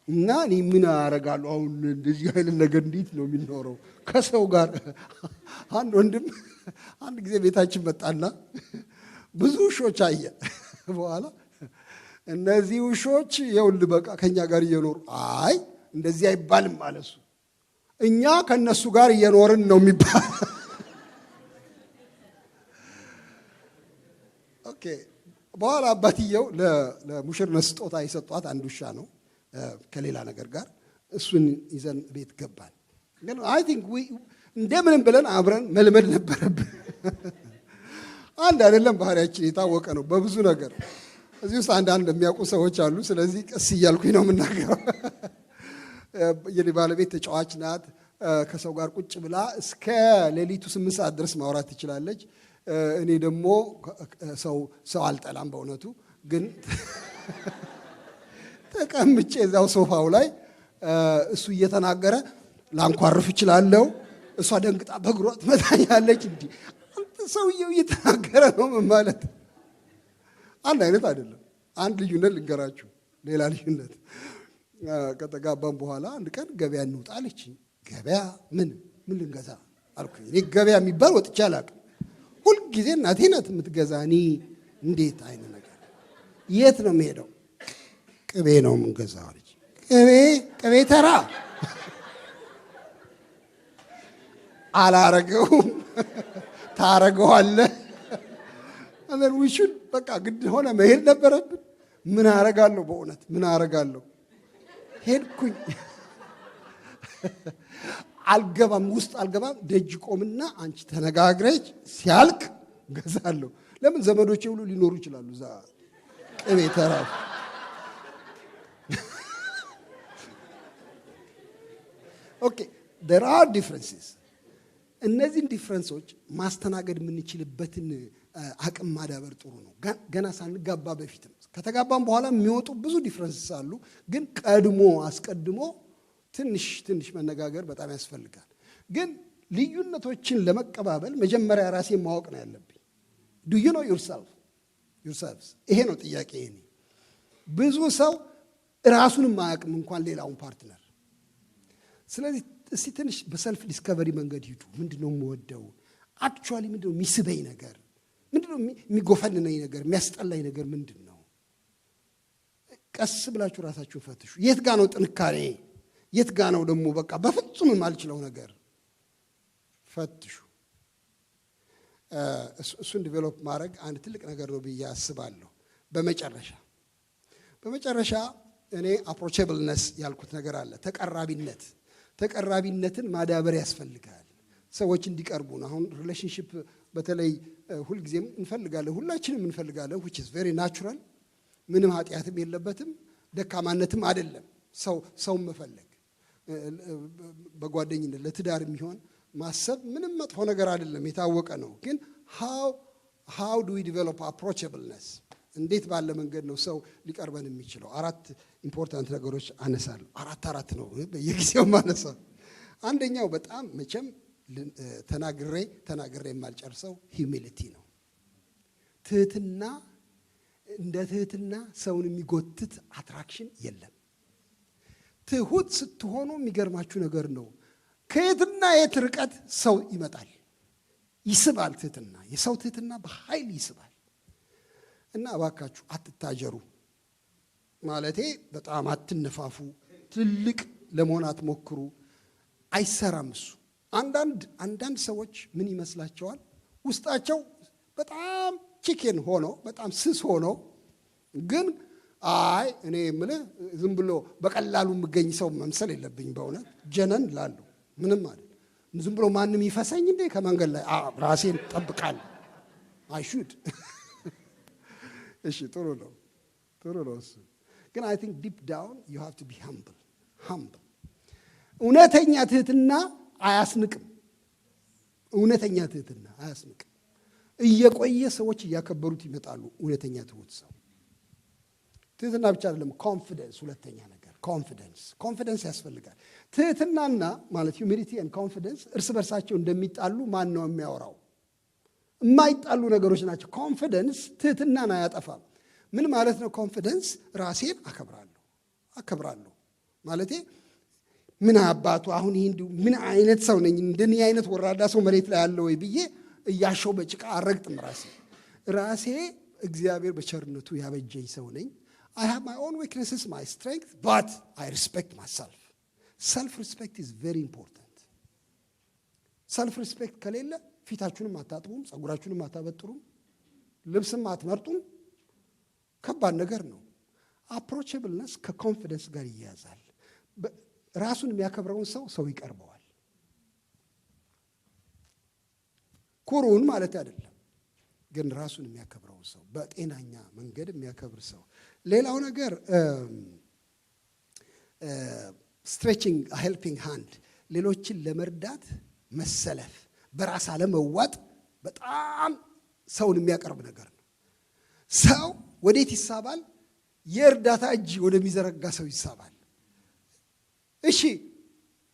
እና እኔ ምን አደርጋለሁ አሁን እንደዚህ አይነት ነገር እንዴት ነው የሚኖረው ከሰው ጋር? አንድ ወንድም አንድ ጊዜ ቤታችን መጣና ብዙ ውሾች አየ። በኋላ እነዚህ ውሾች ይኸውልህ በቃ ከኛ ጋር እየኖሩ እንደዚህ አይባልም ማለት እሱ እኛ ከነሱ ጋር እየኖርን ነው የሚባል። ኦኬ በኋላ አባትየው ለሙሽርነት ስጦታ የሰጧት አንድ ውሻ ነው ከሌላ ነገር ጋር። እሱን ይዘን ቤት ገባን። ግን አይ ቲንክ እንደምንም ብለን አብረን መልመድ ነበረብን። አንድ አይደለም ባህሪያችን የታወቀ ነው በብዙ ነገር። እዚህ ውስጥ አንዳንድ የሚያውቁ ሰዎች አሉ። ስለዚህ ቀስ እያልኩኝ ነው የምናገረው። የኔ ባለቤት ተጫዋች ናት። ከሰው ጋር ቁጭ ብላ እስከ ሌሊቱ 8 ሰዓት ድረስ ማውራት ትችላለች። እኔ ደግሞ ሰው አልጠላም በእውነቱ ግን ተቀምጬ እዛው ሶፋው ላይ እሱ እየተናገረ ላንኳርፍ እችላለሁ። እሷ ደንግጣ በእግሯ ትመታኛለች። እንዲህ አንተ ሰውየው እየተናገረ ነው ማለት አንድ አይነት አይደለም። አንድ ልዩነት ልንገራችሁ፣ ሌላ ልዩነት። ከተጋባም በኋላ አንድ ቀን ገበያ እንውጣ አለችኝ። ገበያ ምን ልንገዛ አልኩኝ። እኔ ገበያ የሚባል ወጥቼ አላውቅም። ሁልጊዜ እናቴ ናት የምትገዛ። እኔ እንዴት አይነት ነገር የት ነው የምሄደው? ቅቤ ነው የምንገዛው አለች። ቅቤ ተራ አላረገውም። ታረገዋለህ አለን። ውሹን በቃ ግድ ሆነ መሄድ ነበረብን። ምን አረጋለሁ? በእውነት ምን አረጋለሁ? ሄድኩኝ። አልገባም፣ ውስጥ አልገባም። ደጅ ቆምና አንቺ ተነጋግረች ሲያልቅ ገዛለሁ። ለምን ዘመዶቼ ሁሉ ሊኖሩ ይችላሉ እዛ ቅቤ ተራ። ኦኬ there are differences። እነዚህን ዲፍረንሶች ማስተናገድ የምንችልበትን አቅም ማዳበር ጥሩ ነው። ገና ሳንጋባ በፊትም ከተጋባም በኋላ የሚወጡ ብዙ ዲፍረንስስ አሉ። ግን አስቀድሞ ትንሽ መነጋገር በጣም ያስፈልጋል። ግን ልዩነቶችን ለመቀባበል መጀመሪያ ራሴን ማወቅ ነው ያለብኝ። ዱ ዩ ኖ ዩርሰልቭስ? ይሄ ነው ጥያቄ። ብዙ ሰው ራሱንም አያውቅም እንኳን ሌላውን ፓርትነር። ስለዚህ እስቲ ትንሽ በሰልፍ ዲስከቨሪ መንገድ ሂዱ። ምንድነው የምወደው? አክቹዋሊ ምንድነው የሚስበኝ ነገር? ምንድነው የሚጎፈንነኝ ነገር? የሚያስጠላኝ ነገር ምንድነው? ቀስ ብላችሁ ራሳችሁን ፈትሹ። የት ጋ ነው ጥንካሬ? የት ጋ ነው ደግሞ በቃ በፍጹም የማልችለው ነገር? ፈትሹ። እሱን ዲቨሎፕ ማድረግ አንድ ትልቅ ነገር ነው ብዬ አስባለሁ። በመጨረሻ እኔ አፕሮቼብልነስ ያልኩት ነገር አለ። ተቀራቢነትን ማዳበር ያስፈልጋል። ሰዎች እንዲቀርቡ ነው። አሁን ሪሌሽንሺፕ በተለይ ሁልጊዜም እንፈልጋለን፣ ሁላችንም እንፈልጋለን። which is very natural። ምንም ኃጢአትም የለበትም፣ ደካማነትም አይደለም። ሰው መፈለግ በጓደኝነት ለትዳር የሚሆን ማሰብ ምንም መጥፎ ነገር አይደለም፣ የታወቀ ነው። ግን how do we develop approachableness? እንዴት ባለ መንገድ ነው ሰው ሊቀርበን የሚችለው? 4 ኢምፖርታንት ነገሮች አነሳለሁ። 4 ነው በየጊዜው ማነሳው። አንደኛው በጣም መቼም ተናግሬ የማልጨርሰው ሂዩሚሊቲ ነው። ትህትና። እንደ ትህትና ሰውን የሚጎትት አትራክሽን የለም። ትሁት ስትሆኑ የሚገርማችሁ ነገር ነው፣ ከየትና የት ርቀት ሰው ይመጣል፣ ይስባል። የሰው ትህትና በኃይል ይስባል። እና እባካችሁ አትታጀሩ፣ ማለቴ በጣም አትነፋፉ፣ ትልቅ ለመሆን አትሞክሩ። አይሰራም እሱ። አንዳንድ ሰዎች ምን ይመስላቸዋል? ውስጣቸው በጣም ቺኬን ሆኖ በጣም ስስ ሆኖ ግን እኔ የምልህ ዝም ብሎ በቀላሉ የምገኝ ሰው መምሰል የለብኝ። በእውነት ጀነን ላሉ ምንም አይደል። ዝም ብሎ ማንም ይፈሰኝ እንዴ ከመንገድ ላይ ራሴን ጠብቃለሁ። አይሹድ እሺ፣ ጥሩ ነው እሱ። ግን አይ ቲንክ ዲፕ ዳውን ዩ ሃቭ ቱ ቢ ሃምብል። እውነተኛ ትህትና አያስንቅም። እየቆየ ሰዎች እያከበሩት ይመጣሉ። እውነተኛ ትሁት ሰው ትህትና ብቻ አይደለም፣ ኮንፊደንስ። ሁለተኛ ነገር ኮንፊደንስ ያስፈልጋል። ትህትናና ማለት ሂዩሚሊቲ ኤንድ ኮንፊደንስ እርስ በርሳቸው እንደሚጣሉ ማን ነው የሚያወራው? የማይጣሉ ነገሮች ናቸው። ኮንፊደንስ ትህትናን አያጠፋም። ምን ማለት ነው ኮንፊደንስ? ራሴን አከብራለሁ ማለቴ ምን አባቱ አሁን ይሄ ምን አይነት ሰው ነኝ? እንደኔ አይነት ወራዳ ሰው መሬት ላይ ያለ ወይ ብዬ እያሸው በጭቃ አረግጥም። ራሴ እግዚአብሔር በቸርነቱ ያበጀኝ ሰው ነኝ። I have my own weaknesses, my strength, but I respect myself. Self-respect is very important. Self-respect ከሌለ ፊታችሁንም አታጥቡም፣ ጸጉራችሁንም አታበጥሩም፣ ልብስም አትመርጡም። ከባድ ነገር ነው። አፕሮቼብልነስ ከኮንፊደንስ ጋር ይያዛል። ራሱን የሚያከብረውን ሰው ይቀርበዋል። ኩሩን ማለት አይደለም፣ ግን ራሱን የሚያከብረውን ሰው፣ በጤናኛ መንገድ የሚያከብር ሰው። ሌላው ነገር ስትሬቺንግ ሄልፒንግ ሃንድ፣ ሌሎችን ለመርዳት መሰለፍ፣ በራስ አለመዋጥ በጣም ሰውን የሚያቀርብ ነገር ነው። ሰው ወዴት ይሳባል? የእርዳታ እጅ ወደሚዘረጋ ሰው ይሳባል። እሺ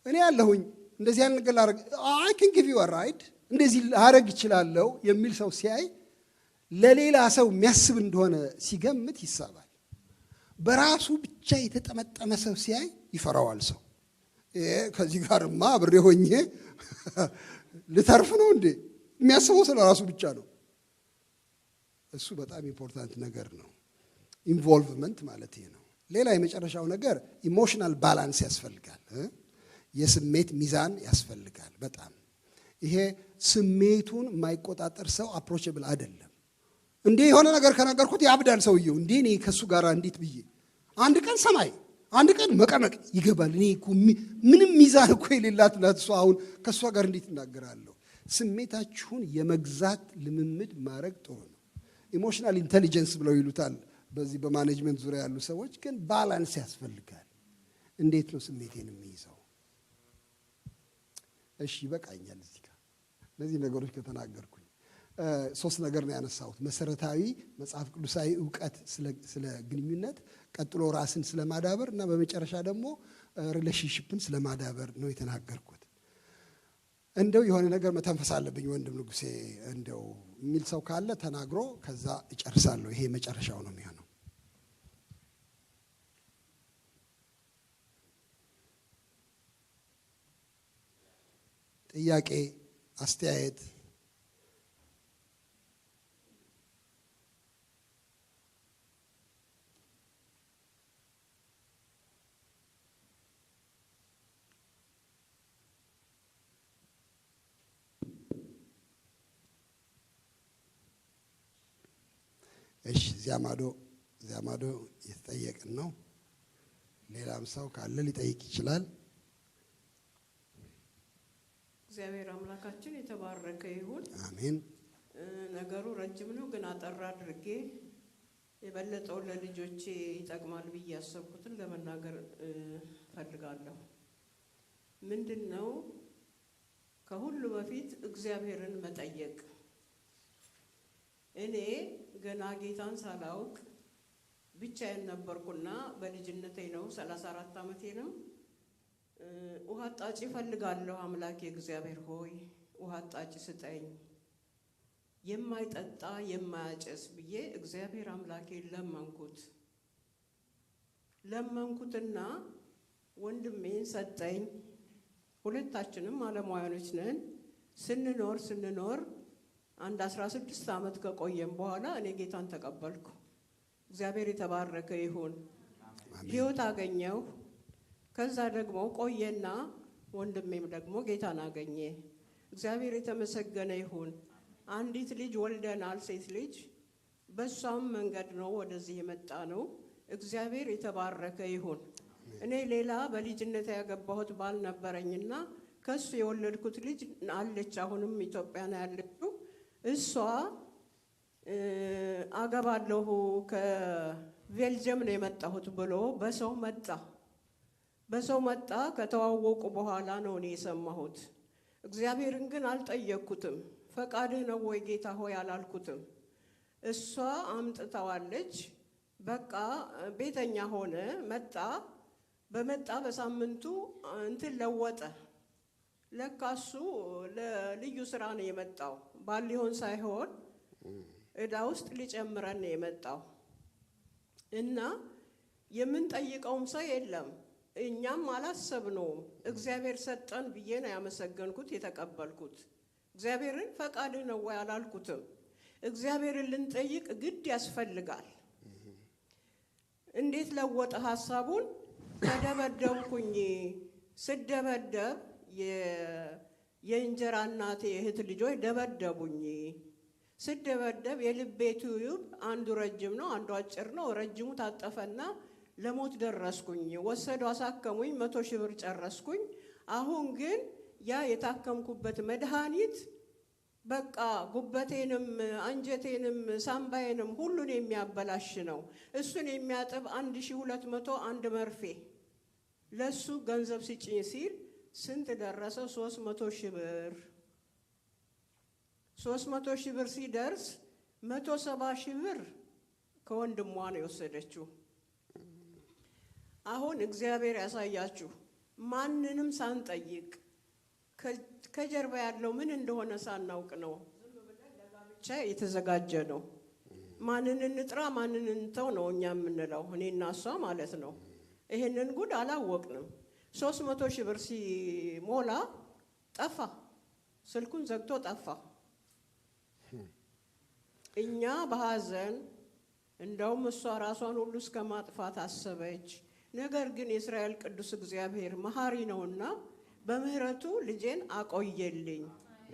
እኔ ያለሁኝ እንደዚህ ያን ነገር ላረግ I can give you a ride እንደዚህ ላረግ እችላለሁ የሚል ሰው ሲያይ ለሌላ ሰው የሚያስብ እንደሆነ ሲገምት ይሳባል። በራሱ ብቻ የተጠመጠመ ሰው ሲያይ ይፈራዋል። ሰው ከዚህ ጋርማ አብሬ ሆኜ ልተርፍ ነው እንዴ የሚያስበው ስለ ራሱ ብቻ ነው። እሱ በጣም ኢምፖርታንት ነገር ነው። ኢንቮልቭመንት ማለት ይሄ ነው። ሌላ የመጨረሻው ነገር ኢሞሽናል ባላንስ ያስፈልጋል። የስሜት ሚዛን ያስፈልጋል። በጣም ይሄ ስሜቱን የማይቆጣጠር ሰው አፕሮችብል አይደለም። እንዴ የሆነ ነገር ከነገርኩት ያብዳል ሰውየው። እንዴ እኔ ከሱ ጋር እንዴት ብዬ አንድ ቀን ሰማይ አንድ ቀን መቀመቅ ይገባል። እኔ እኮ ምንም ሚዛን እኮ የሌላት ናት እሷ። አሁን ከሷ ጋር እንዴት እናገራለሁ? ስሜታችሁን የመግዛት ልምምድ ማድረግ ጥሩ ነው። ኢሞሽናል ኢንተሊጀንስ ብለው ይሉታል በዚህ በማኔጅመንት ዙሪያ ያሉ ሰዎች። ግን ባላንስ ያስፈልጋል። እንዴት ነው ስሜቴን የሚይዘው? እሺ ይበቃኛል እዚህ ጋር እነዚህ ነገሮች ከተናገርኩኝ። ሶስት ነገር ነው ያነሳሁት። መሰረታዊ መጽሐፍ ቅዱሳዊ ዕውቀት ስለ ግንኙነት፣ ቀጥሎ ራስን ስለማዳበር እና በመጨረሻ ደግሞ ሪሌሽንሺፕን ስለማዳበር ነው የተናገርኩት። እንደው የሆነ ነገር መተንፈስ አለብኝ ወንድም ንጉሴ እንደው የሚል ሰው ካለ ተናግሮ ከዛ እጨርሳለሁ። ይሄ መጨረሻው ነው የሚሆነው። ጥያቄ፣ አስተያየት? እሺ እዚያ ማዶ የተጠየቅን ነው። ሌላም ሰው ካለ ሊጠይቅ ይችላል። እግዚአብሔር አምላካችን የተባረከ ይሁን። አሜን። ነገሩ ረጅም ነው፣ ግን አጠር አድርጌ የበለጠው ለልጆቼ ይጠቅማል ብዬ ያሰብኩትን ለመናገር ፈልጋለሁ። ምንድነው? ከሁሉ በፊት እግዚአብሔርን መጠየቅ። እኔ ገና ጌታን ሳላውቅ ብቻዬን ነበርኩና በልጅነቴ ነው፣ 34 ዓመቴ ነው። ውሃ አጣጭ እፈልጋለሁ። አምላኬ እግዚአብሔር ሆይ ውሃ አጣጭ ስጠኝ፣ የማይጠጣ የማያጨስ ብዬ እግዚአብሔር አምላኬ ለመንኩትና ወንድሜን ሰጠኝ። ሁለታችንም ዓለማውያኖች ነን። ስንኖር አንድ 16 ዓመት ከቆየም በኋላ እኔ ጌታን ተቀበልኩ። እግዚአብሔር የተባረከ ይሁን። ሕይወት አገኘሁ። ከዛ ደግሞ ቆየና ወንድሜም ደግሞ ጌታን አገኘ። እግዚአብሔር የተመሰገነ ይሁን። አንዲት ልጅ ወልደናል፣ ሴት ልጅ። በሷም መንገድ ነው ወደዚህ የመጣ ነው። እግዚአብሔር የተባረከ ይሁን። እኔ ሌላ በልጅነት ያገባሁት ባል ነበረኝና ከሱ የወለድኩት ልጅ አለች። አሁንም ኢትዮጵያ ነው ያለችው። እሷ አገባለሁ ከቤልጅየም ነው የመጣሁት ብሎ በሰው መጣ። ከተዋወቁ በኋላ ነው እኔ የሰማሁት። እግዚአብሔርን ግን አልጠየቅኩትም። ፈቃድህ ነው ወይ ጌታ ሆይ አላልኩትም። እሷ አምጥተዋለች። በቃ ቤተኛ ሆነ። በመጣ በሳምንቱ እንትን ለወጠ። ለካሱ ለልዩ ስራ ነው የመጣው። ባል ሊሆን ሳይሆን ዕዳ ውስጥ ሊጨምረን ነው የመጣው እና የምንጠይቀውም ሰው የለም። እኛም አላሰብነውም። እግዚአብሔር ሰጠን ብዬ ነው ያመሰገንኩት የተቀበልኩት። እግዚአብሔርን ፈቃድህ ነው ወይ አላልኩትም። እግዚአብሔርን ልንጠይቅ ግድ ያስፈልጋል። እንዴት ለወጠ ሐሳቡን? ተደበደብኩኝ። ስደበደብ የእንጀራ እናቴ እህት ልጆች ደበደቡኝ። ስደበደብ የልቤ ቲዩብ አንዱ ረጅም ነው፣ አንዱ አጭር ነው። ረጅሙ ታጠፈና ለሞት ደረስኩኝ። ወሰዱ፣ አሳከሙኝ። 100 ሺህ ብር ጨረስኩኝ። አሁን ግን ያ የታከምኩበት መድኃኒት በቃ ጉበቴንም አንጀቴንም ሳምባዬንም ሁሉን የሚያበላሽ ነው። እሱን የሚያጥብ 1200 አንድ መርፌ ለሱ ገንዘብ ሲጭኝ ሲል ስንት ደረሰ? 300 ሺህ ብር። 300 ሺህ ብር ሲደርስ 170 ሺህ ብር ከወንድሟ ነው የወሰደችው። አሁን እግዚአብሔር ያሳያችሁ ማንንም ሳንጠይቅ ከጀርባ ያለው ምን እንደሆነ ሳናውቅ ነው ለጋብቻ የተዘጋጀ ነው። ማንን እንጥራ ማንን እንተው ነው እኛ የምንለው፣ እኔና እሷ ማለት ነው። ይሄንን ጉድ አላወቅንም። 300 ሺህ ብር ሲሞላ ጠፋ፣ ስልኩን ዘግቶ ጠፋ። እኛ በሐዘን እንደውም እሷ ራሷን ሁሉ እስከ ማጥፋት አሰበች። ነገር ግን የእስራኤል ቅዱስ እግዚአብሔር መሐሪ ነውና በምህረቱ ልጄን አቆየልኝ።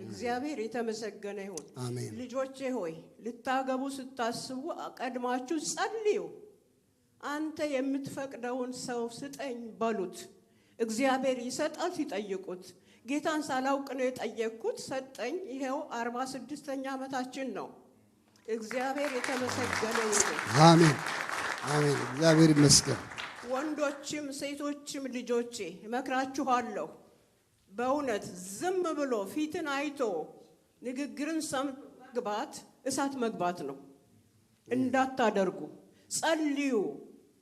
እግዚአብሔር የተመሰገነ ይሁን። አሜን። ልጆቼ ሆይ ልታገቡ ስታስቡ ቀድማችሁ ጸልዩ። አንተ የምትፈቅደውን ሰው ስጠኝ በሉት፣ እግዚአብሔር ይሰጣል ሲጠይቁት። ጌታን ሳላውቅ ነው የጠየቅኩት፣ ሰጠኝ። ይሄው 46ኛ ዓመታችን ነው። እግዚአብሔር የተመሰገነ ይሁን። አሜን አሜን። እግዚአብሔር ይመስገን። ወንዶችም ሴቶችም ልጆቼ እመክራችኋለሁ፣ በእውነት ዝም ብሎ ፊትን አይቶ ንግግርን ሰምቶ መግባት እሳት መግባት ነው። እንዳታደርጉ፣ ጸልዩ።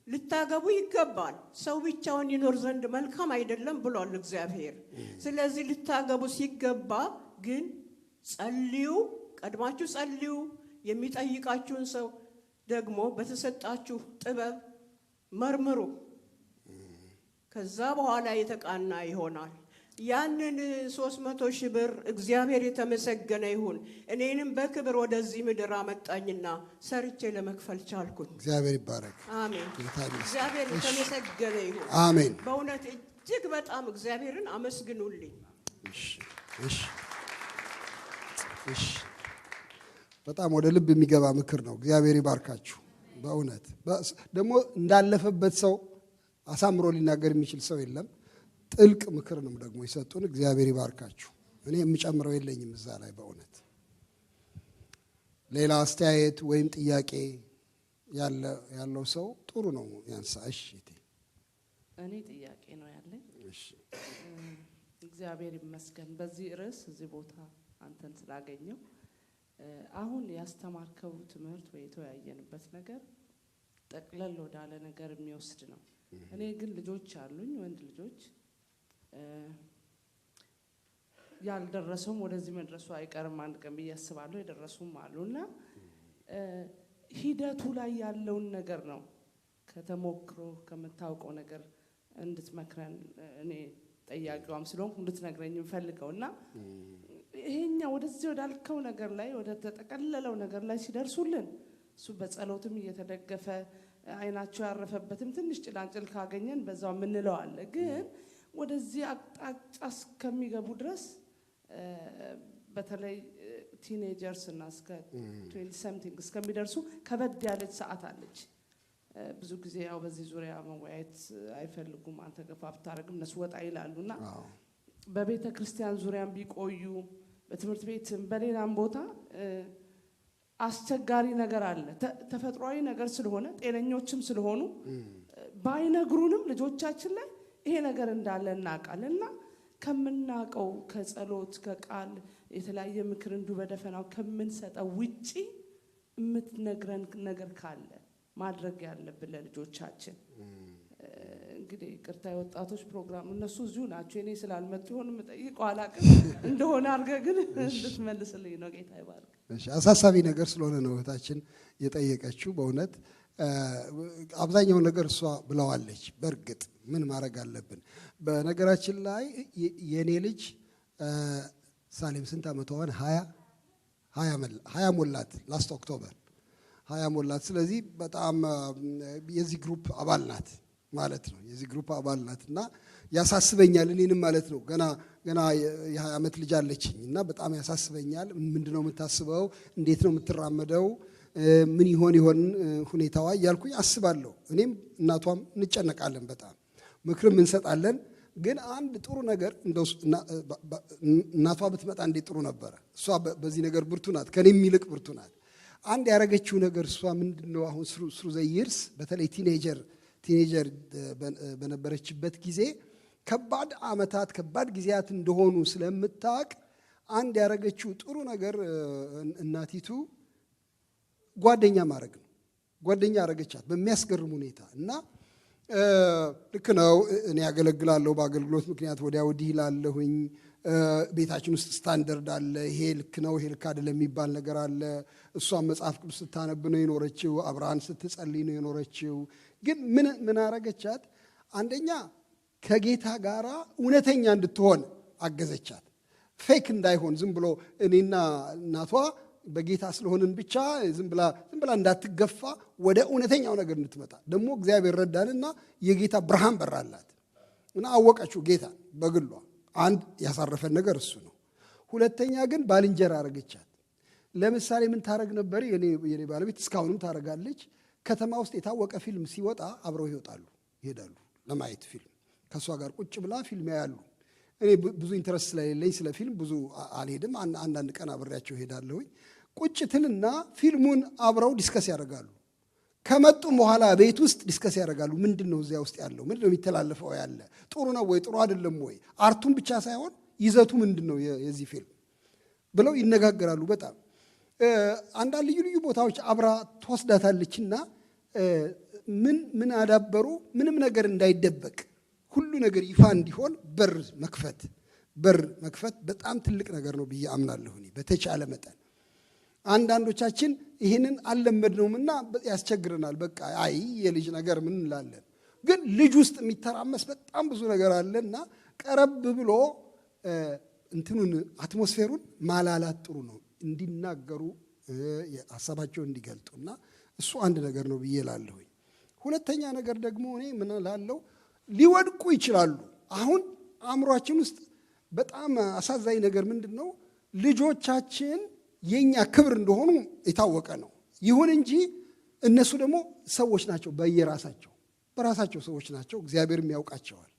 ልታገቡ ይገባል። ሰው ብቻውን ይኖር ዘንድ መልካም አይደለም ብሏል እግዚአብሔር። ስለዚህ ልታገቡ ሲገባ ግን ጸልዩ፣ ቀድማችሁ ጸልዩ። የሚጠይቃችሁን ሰው ደግሞ በተሰጣችሁ ጥበብ መርምሩ። ከዛ በኋላ የተቃና ይሆናል። ያንን 300 ሺህ ብር እግዚአብሔር የተመሰገነ ይሁን እኔንም በክብር ወደዚህ ምድር አመጣኝና ሰርቼ ለመክፈል ቻልኩኝ። እግዚአብሔር ይባረክ። አሜን። እግዚአብሔር የተመሰገነ ይሁን። አሜን። በእውነት እጅግ በጣም እግዚአብሔርን አመስግኑልኝ። እሺ። በጣም ወደ ልብ የሚገባ ምክር ነው። እግዚአብሔር ይባርካችሁ። በእውነት ደግሞ እንዳለፈበት ሰው አሳምሮ ሊናገር የሚችል ሰው የለም። ጥልቅ ምክርንም ደግሞ የሰጡን እግዚአብሔር ይባርካችሁ። እኔ የምጨምረው የለኝም እዛ ላይ። በእውነት ሌላ አስተያየት ወይም ጥያቄ ያለው ሰው ጥሩ ነው ያንሳ። እሺ። እኔ ጥያቄ ነው ያለኝ። እሺ። እግዚአብሔር ይመስገን በዚህ ርዕስ እዚህ ቦታ አንተን ስላገኘው። አሁን ያስተማርከው ትምህርት ወይ የተወያየንበት ነገር ጠቅለል ወዳለ ነገር የሚወስድ ነው። እኔ ግን ልጆች አሉኝ፣ ወንድ ልጆች። ያልደረሰውም ወደዚህ መድረሱ አይቀርም አንድ ቀን ብዬ አስባለሁ። የደረሱም አሉና ሂደቱ ላይ ያለውን ነገር ነው ከተሞክሮ ከምታውቀው ነገር እንድትመክረን እኔ ጠያቂዋም ስለሆንኩ እንድትነግረኝ እንፈልገውና ይሄኛ ወደዚህ ወዳልከው ነገር ላይ ወደ ተጠቀለለው ነገር ላይ ሲደርሱልን እሱ በጸሎትም እየተደገፈ አይናቸው ያረፈበትም ትንሽ ጭላንጭል ካገኘን በዛው ምንለው አለ። ግን ወደዚህ አቅጣጫ እስከሚገቡ ድረስ በተለይ ቲኔጀርስ እና እስከ 20 something እስከሚደርሱ ከበድ ያለች ሰዓት አለች። ብዙ ጊዜ ያው በዚህ ዙሪያ መወያየት አይፈልጉም። አንተ ገፋ ብታረግም እነሱ ወጣ ይላሉና በቤተ ክርስቲያን ዙሪያም ቢቆዩ በትምህርት ቤትም በሌላም ቦታ አስቸጋሪ ነገር አለ። ተፈጥሯዊ ነገር ስለሆነ ጤነኞችም ስለሆኑ ባይነግሩንም ልጆቻችን ላይ ይሄ ነገር እንዳለ እናውቃለንና ከምናውቀው ከጸሎት ከቃል የተለያየ ምክር እንዱ በደፈናው ከምንሰጠው ውጪ የምትነግረን ነገር ካለ ማድረግ ያለብን ለልጆቻችን። እንግዲህ ቅርታ የወጣቶች ፕሮግራም እነሱ እዚሁ ናቸው። እኔ ስላልመጡ ይሆን የምጠይቀው አላውቅም። እንደሆነ አድርገህ ግን እንድትመልስልኝ ነው። ጌታ ይባርክ። እሺ። አሳሳቢ ነገር ስለሆነ ነው እህታችን የጠየቀችው። በእውነት አብዛኛው ነገር እሷ ብለዋለች። በእርግጥ ምን ማድረግ አለብን? በነገራችን ላይ የኔ ልጅ ሳሌም ስንት ዓመቷ ሆነ? 20 ሞላት። ላስት ኦክቶበር 20 ሞላት። ስለዚህ በጣም የዚህ ግሩፕ አባል ናት ማለት ነው። የዚህ ግሩፕ አባል ናት እና ያሳስበኛል እኔንም ማለት ነው። ገና የ20 ዓመት ልጅ አለችኝ እና በጣም ያሳስበኛል። ምንድነው የምታስበው? እንዴት ነው የምትራመደው? ምን ይሆን ሁኔታዋ እያልኩኝ አስባለሁ። እኔም እናቷም እንጨነቃለን፣ በጣም ምክርም እንሰጣለን። ግን አንድ ጥሩ ነገር እንደው እናቷ ብትመጣ እንዴት ጥሩ ነበረ። እሷ በዚህ ነገር ብርቱ ናት፣ ከኔም ይልቅ ብርቱ ናት። አንድ ያረገችው ነገር እሷ ምንድነው አሁን ስሩ ዘይርስ በተለይ ቲኔጀር በነበረችበት ጊዜ ከባድ ዓመታት ከባድ ጊዜያት እንደሆኑ ስለምታውቅ አንድ ያረገችው ጥሩ ነገር እናቲቱ ጓደኛ ማድረግ ነው። ጓደኛ አረገቻት በሚያስገርም ሁኔታ እና ልክ ነው። እኔ ያገለግላለሁ። በአገልግሎት ምክንያት ወዲያ ወዲህ ላለሁኝ ቤታችን ውስጥ ስታንደርድ አለ። ይሄ ልክ ነው፣ ይሄ ልክ አይደለም የሚባል ነገር አለ። እሷን መጽሐፍ ቅዱስ ስታነብ ነው የኖረችው። አብርሃን ስትጸልይ ነው የኖረችው። ግን ምን አረገቻት? አንደኛ ከጌታ ጋር እውነተኛ እንድትሆን አገዘቻት። ፌክ እንዳይሆን ዝም ብሎ እኔና እናቷ በጌታ ስለሆንን ብቻ ዝም ብላ እንዳትገፋ ወደ እውነተኛው ነገር እንድትመጣ ደግሞ እግዚአብሔር ረዳንና የጌታ ብርሃን በራላት እና አወቀችው ጌታ በግሏ። አንድ ያሳረፈን ነገር እሱ ነው። ሁለተኛ ግን ባልንጀራ አረገቻት። ለምሳሌ ምን ታረግ ነበር? የኔ ባለቤት እስካሁንም ታረጋለች። ከተማ ውስጥ የታወቀ ፊልም ሲወጣ አብረው ይሄዳሉ ለማየት ፊልም። ከእሷ ጋር ቁጭ ብላ ፊልም ያያሉ። እኔ ብዙ ኢንተረስት ስለሌለኝ ስለ ፊልም ብዙ አልሄድም። አንዳንድ ቀን አብሬያቸው ሄዳለሁኝ። ቁጭ ትልና ፊልሙን አብረው ዲስከስ ያደርጋሉ። ከመጡ በኋላ ቤት ውስጥ ዲስከስ ያደርጋሉ። ምንድን ነው እዚያ ውስጥ ያለው? ምንድን ነው የሚተላለፈው? ያለ ጥሩ ነው ወይ ጥሩ አይደለም ወይ? አርቱን ብቻ ሳይሆን ይዘቱ ምንድን ነው የዚህ ፊልም ብለው ይነጋገራሉ። በጣም አንዳንድ ልዩ ልዩ ቦታዎች አብራ ትወስዳታለችና ምን አዳበሩ? ምንም ነገር እንዳይደበቅ ሁሉ ነገር ይፋ እንዲሆን በር መክፈት በጣም ትልቅ ነገር ነው ብዬ አምናለሁ እኔ በተቻለ መጠን። አንዳንዶቻችን ይህንን አልለመድነውምና ያስቸግረናል። በቃ አይ የልጅ ነገር ምን እንላለን። ግን ልጅ ውስጥ የሚተራመስ በጣም ብዙ ነገር አለና ቀረብ ብሎ እንትኑን አትሞስፌሩን ማላላት ጥሩ ነው፣ እንዲናገሩ ሀሳባቸውን እንዲገልጡና እሱ አንድ ነገር ነው ብዬ እላለሁኝ። ሁለተኛ ነገር ደግሞ እኔ ምን እላለሁ፣ ሊወድቁ ይችላሉ። አሁን አእምሯችን ውስጥ በጣም አሳዛኝ ነገር ምንድን ነው? ልጆቻችን የኛ ክብር እንደሆኑ የታወቀ ነው። ይሁን እንጂ እነሱ ደግሞ ሰዎች ናቸው፣ በራሳቸው ሰዎች ናቸው። እግዚአብሔርም ያውቃቸዋል።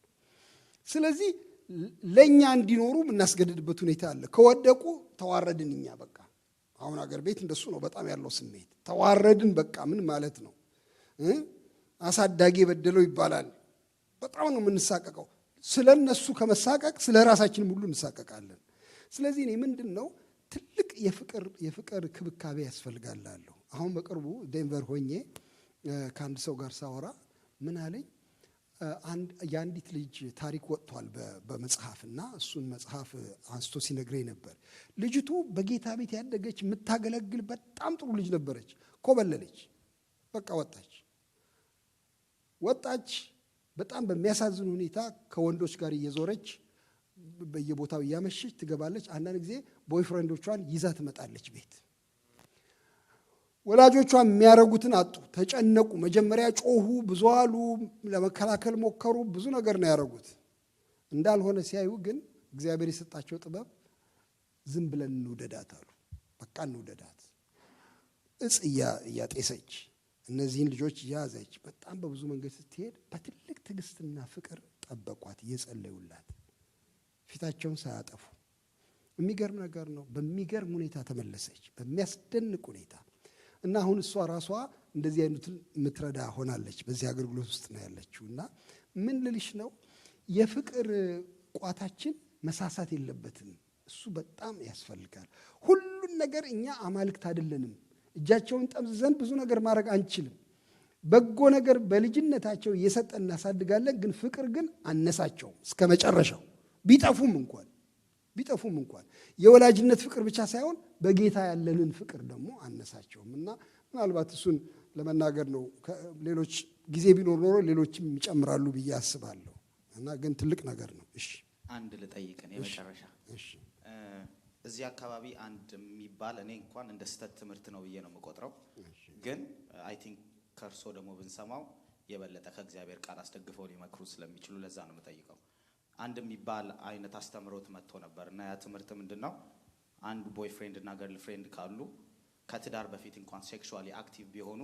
ስለዚህ ለእኛ እንዲኖሩ የምናስገድድበት ሁኔታ አለ። ከወደቁ ተዋረድን እኛ በቃ። አሁን አገር ቤት እንደሱ ነው በጣም ያለው ስሜት። ተዋረድን በቃ ምን ማለት ነው? አሳዳጊ የበደለው ይባላል። በጣም ነው የምንሳቀቀው። ስለ እነሱ ከመሳቀቅ ስለ ራሳችንም ሁሉ እንሳቀቃለን። ስለዚህ እኔ ምንድን ነው ትልቅ የፍቅር ክብካቤ ያስፈልጋላለሁ። አሁን በቅርቡ ዴንቨር ሆኜ ከአንድ ሰው ጋር ሳወራ ምን አለኝ፣ የአንዲት ልጅ ታሪክ ወጥቷል በመጽሐፍና እሱን መጽሐፍ አንስቶ ሲነግረኝ ነበር። ልጅቱ በጌታ ቤት ያደገች የምታገለግል በጣም ጥሩ ልጅ ነበረች። ኮበለለች፣ በቃ ወጣች። በጣም በሚያሳዝን ሁኔታ ከወንዶች ጋር እየዞረች በየቦታው እያመሸች ትገባለች። አንዳንድ ጊዜ ቦይፍሬንዶቿን ይዛ ትመጣለች ቤት። ወላጆቿ የሚያረጉትን አጡ፣ ተጨነቁ። መጀመሪያ ጮሁ፣ ብዙ አሉ፣ ለመከላከል ሞከሩ፣ ብዙ ነገር ነው ያረጉት። እንዳልሆነ ሲያዩ ግን እግዚአብሔር የሰጣቸው ጥበብ ዝም ብለን እንውደዳት አሉ። በቃ እንውደዳት። እጽ እያጤሰች እነዚህን ልጆች እያያዘች በጣም በብዙ መንገድ ስትሄድ በትልቅ ትዕግስትና ፍቅር ጠበቋት፣ እየጸለዩላት ፊታቸውን ሳያጠፉ። የሚገርም ነገር ነው። በሚገርም ሁኔታ ተመለሰች፣ በሚያስደንቅ ሁኔታ። እና አሁን እሷ ራሷ እንደዚህ አይነቱን የምትረዳ ሆናለች። በዚህ አገልግሎት ውስጥ ነው ያለችው። እና ምን ልልሽ ነው፣ የፍቅር ቋታችን መሳሳት የለበትም። እሱ በጣም ያስፈልጋል። ሁሉን ነገር እኛ አማልክት አይደለንም። እጃቸውን ጠምዝዘን ብዙ ነገር ማድረግ አንችልም። በጎ ነገር በልጅነታቸው እየሰጠን እናሳድጋለን። ግን ፍቅር ግን አነሳቸው እስከ መጨረሻው ቢጠፉም እንኳን የወላጅነት ፍቅር ብቻ ሳይሆን በጌታ ያለንን ፍቅር ደግሞ አነሳቸውም። እና ምናልባት እሱን ለመናገር ነው። ሌሎች ጊዜ ቢኖር ኖሮ ሌሎችም ይጨምራሉ ብዬ አስባለሁ። እና ግን ትልቅ ነገር ነው። እሺ አንድ ልጠይቅን የመጨረሻ። እዚህ አካባቢ አንድ የሚባል እኔ እንኳን እንደ ስህተት ትምህርት ነው ብዬ ነው የምቆጥረው። ግን አይ ቲንክ ከእርሶ ደግሞ ብንሰማው የበለጠ ከእግዚአብሔር ቃል አስደግፈው ሊመክሩ ስለሚችሉ ለዛ ነው የምጠይቀው። አንድ የሚባል አይነት አስተምሮት መጥቶ ነበር እና ያ ትምህርት ምንድን ነው? አንድ ቦይፍሬንድ እና ገርል ፍሬንድ ካሉ ከትዳር በፊት እንኳን ሴክሹዋሊ አክቲቭ ቢሆኑ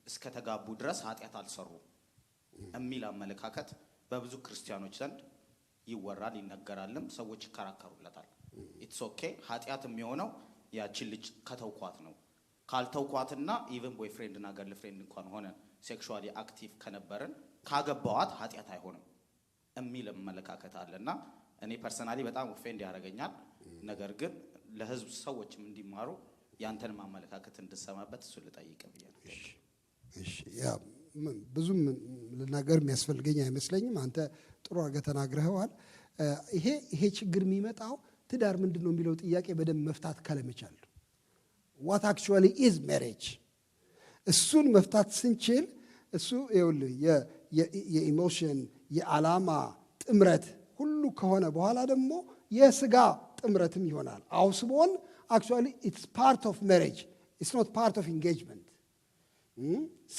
እስከ ተጋቡ ድረስ ኃጢአት አልሰሩ የሚል አመለካከት በብዙ ክርስቲያኖች ዘንድ ይወራል፣ ይነገራልም፣ ሰዎች ይከራከሩለታል። ኢትስ ኦኬ ኃጢአት የሚሆነው ያችን ልጅ ከተውኳት ነው። ካልተውኳትና ኢቨን ቦይፍሬንድ እና ገርል ፍሬንድ እንኳን ሆነን ሴክሹዋሊ አክቲቭ ከነበረን ካገባዋት ኃጢአት አይሆንም የሚል አመለካከት አለና እኔ ፐርሰናሊ በጣም ኦፌንድ ያደርገኛል። ነገር ግን ለህዝብ ሰዎችም እንዲማሩ ያንተን ማመለካከት እንድሰማበት እሱ ልጠይቅ ብዬ ነው። እሺ ያ ብዙም ልናገር የሚያስፈልገኝ አይመስለኝም። አንተ ጥሩ አድርገህ ተናግረኸዋል። ይሄ ችግር የሚመጣው ትዳር ምንድን ነው የሚለው ጥያቄ በደንብ መፍታት ካለመቻል what actually is marriage እሱን መፍታት ስንችል እሱ ይኸውልህ የኢሞሽን የዓላማ ጥምረት ሁሉ ከሆነ በኋላ ደግሞ የስጋ ጥምረትም ይሆናል። አውስቦን actually it's part of marriage, it's not part of engagement.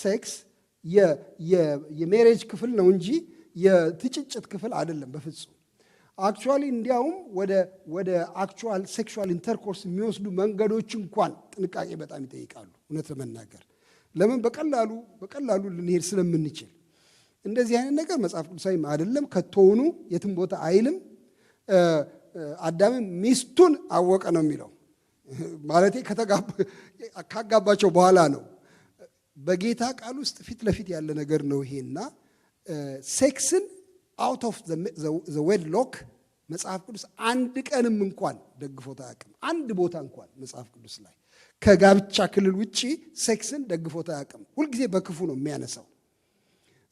ሴክስ የሜሬጅ ክፍል ነው እንጂ የትጭጭት ክፍል አይደለም በፍጹም። አክቹዋሊ እንዲያውም ወደ አክቹዋል ሴክሹዋል ኢንተርኮርስ የሚወስዱ መንገዶች እንኳን ጥንቃቄ በጣም ይጠይቃሉ። እውነት ለመናገር ለምን በቀላሉ ልንሄድ ስለምንችል እንደዚህ አይነት ነገር መጽሐፍ ቅዱሳዊም አይደለም። ከቶውኑ የትም ቦታ አይልም። አዳምም ሚስቱን አወቀ ነው የሚለው። ማለቴ ካጋባቸው በኋላ ነው። በጌታ ቃል ውስጥ ፊት ለፊት ያለ ነገር ነው ይሄና ሴክስን አውት ኦፍ ዘ ዌድሎክ መጽሐፍ ቅዱስ አንድ ቀንም እንኳን ደግፎት አያውቅም። አንድ ቦታ እንኳን መጽሐፍ ቅዱስ ላይ ከጋብቻ ክልል ውጪ ሴክስን ደግፎት አያውቅም። ሁልጊዜ በክፉ ነው የሚያነሳው።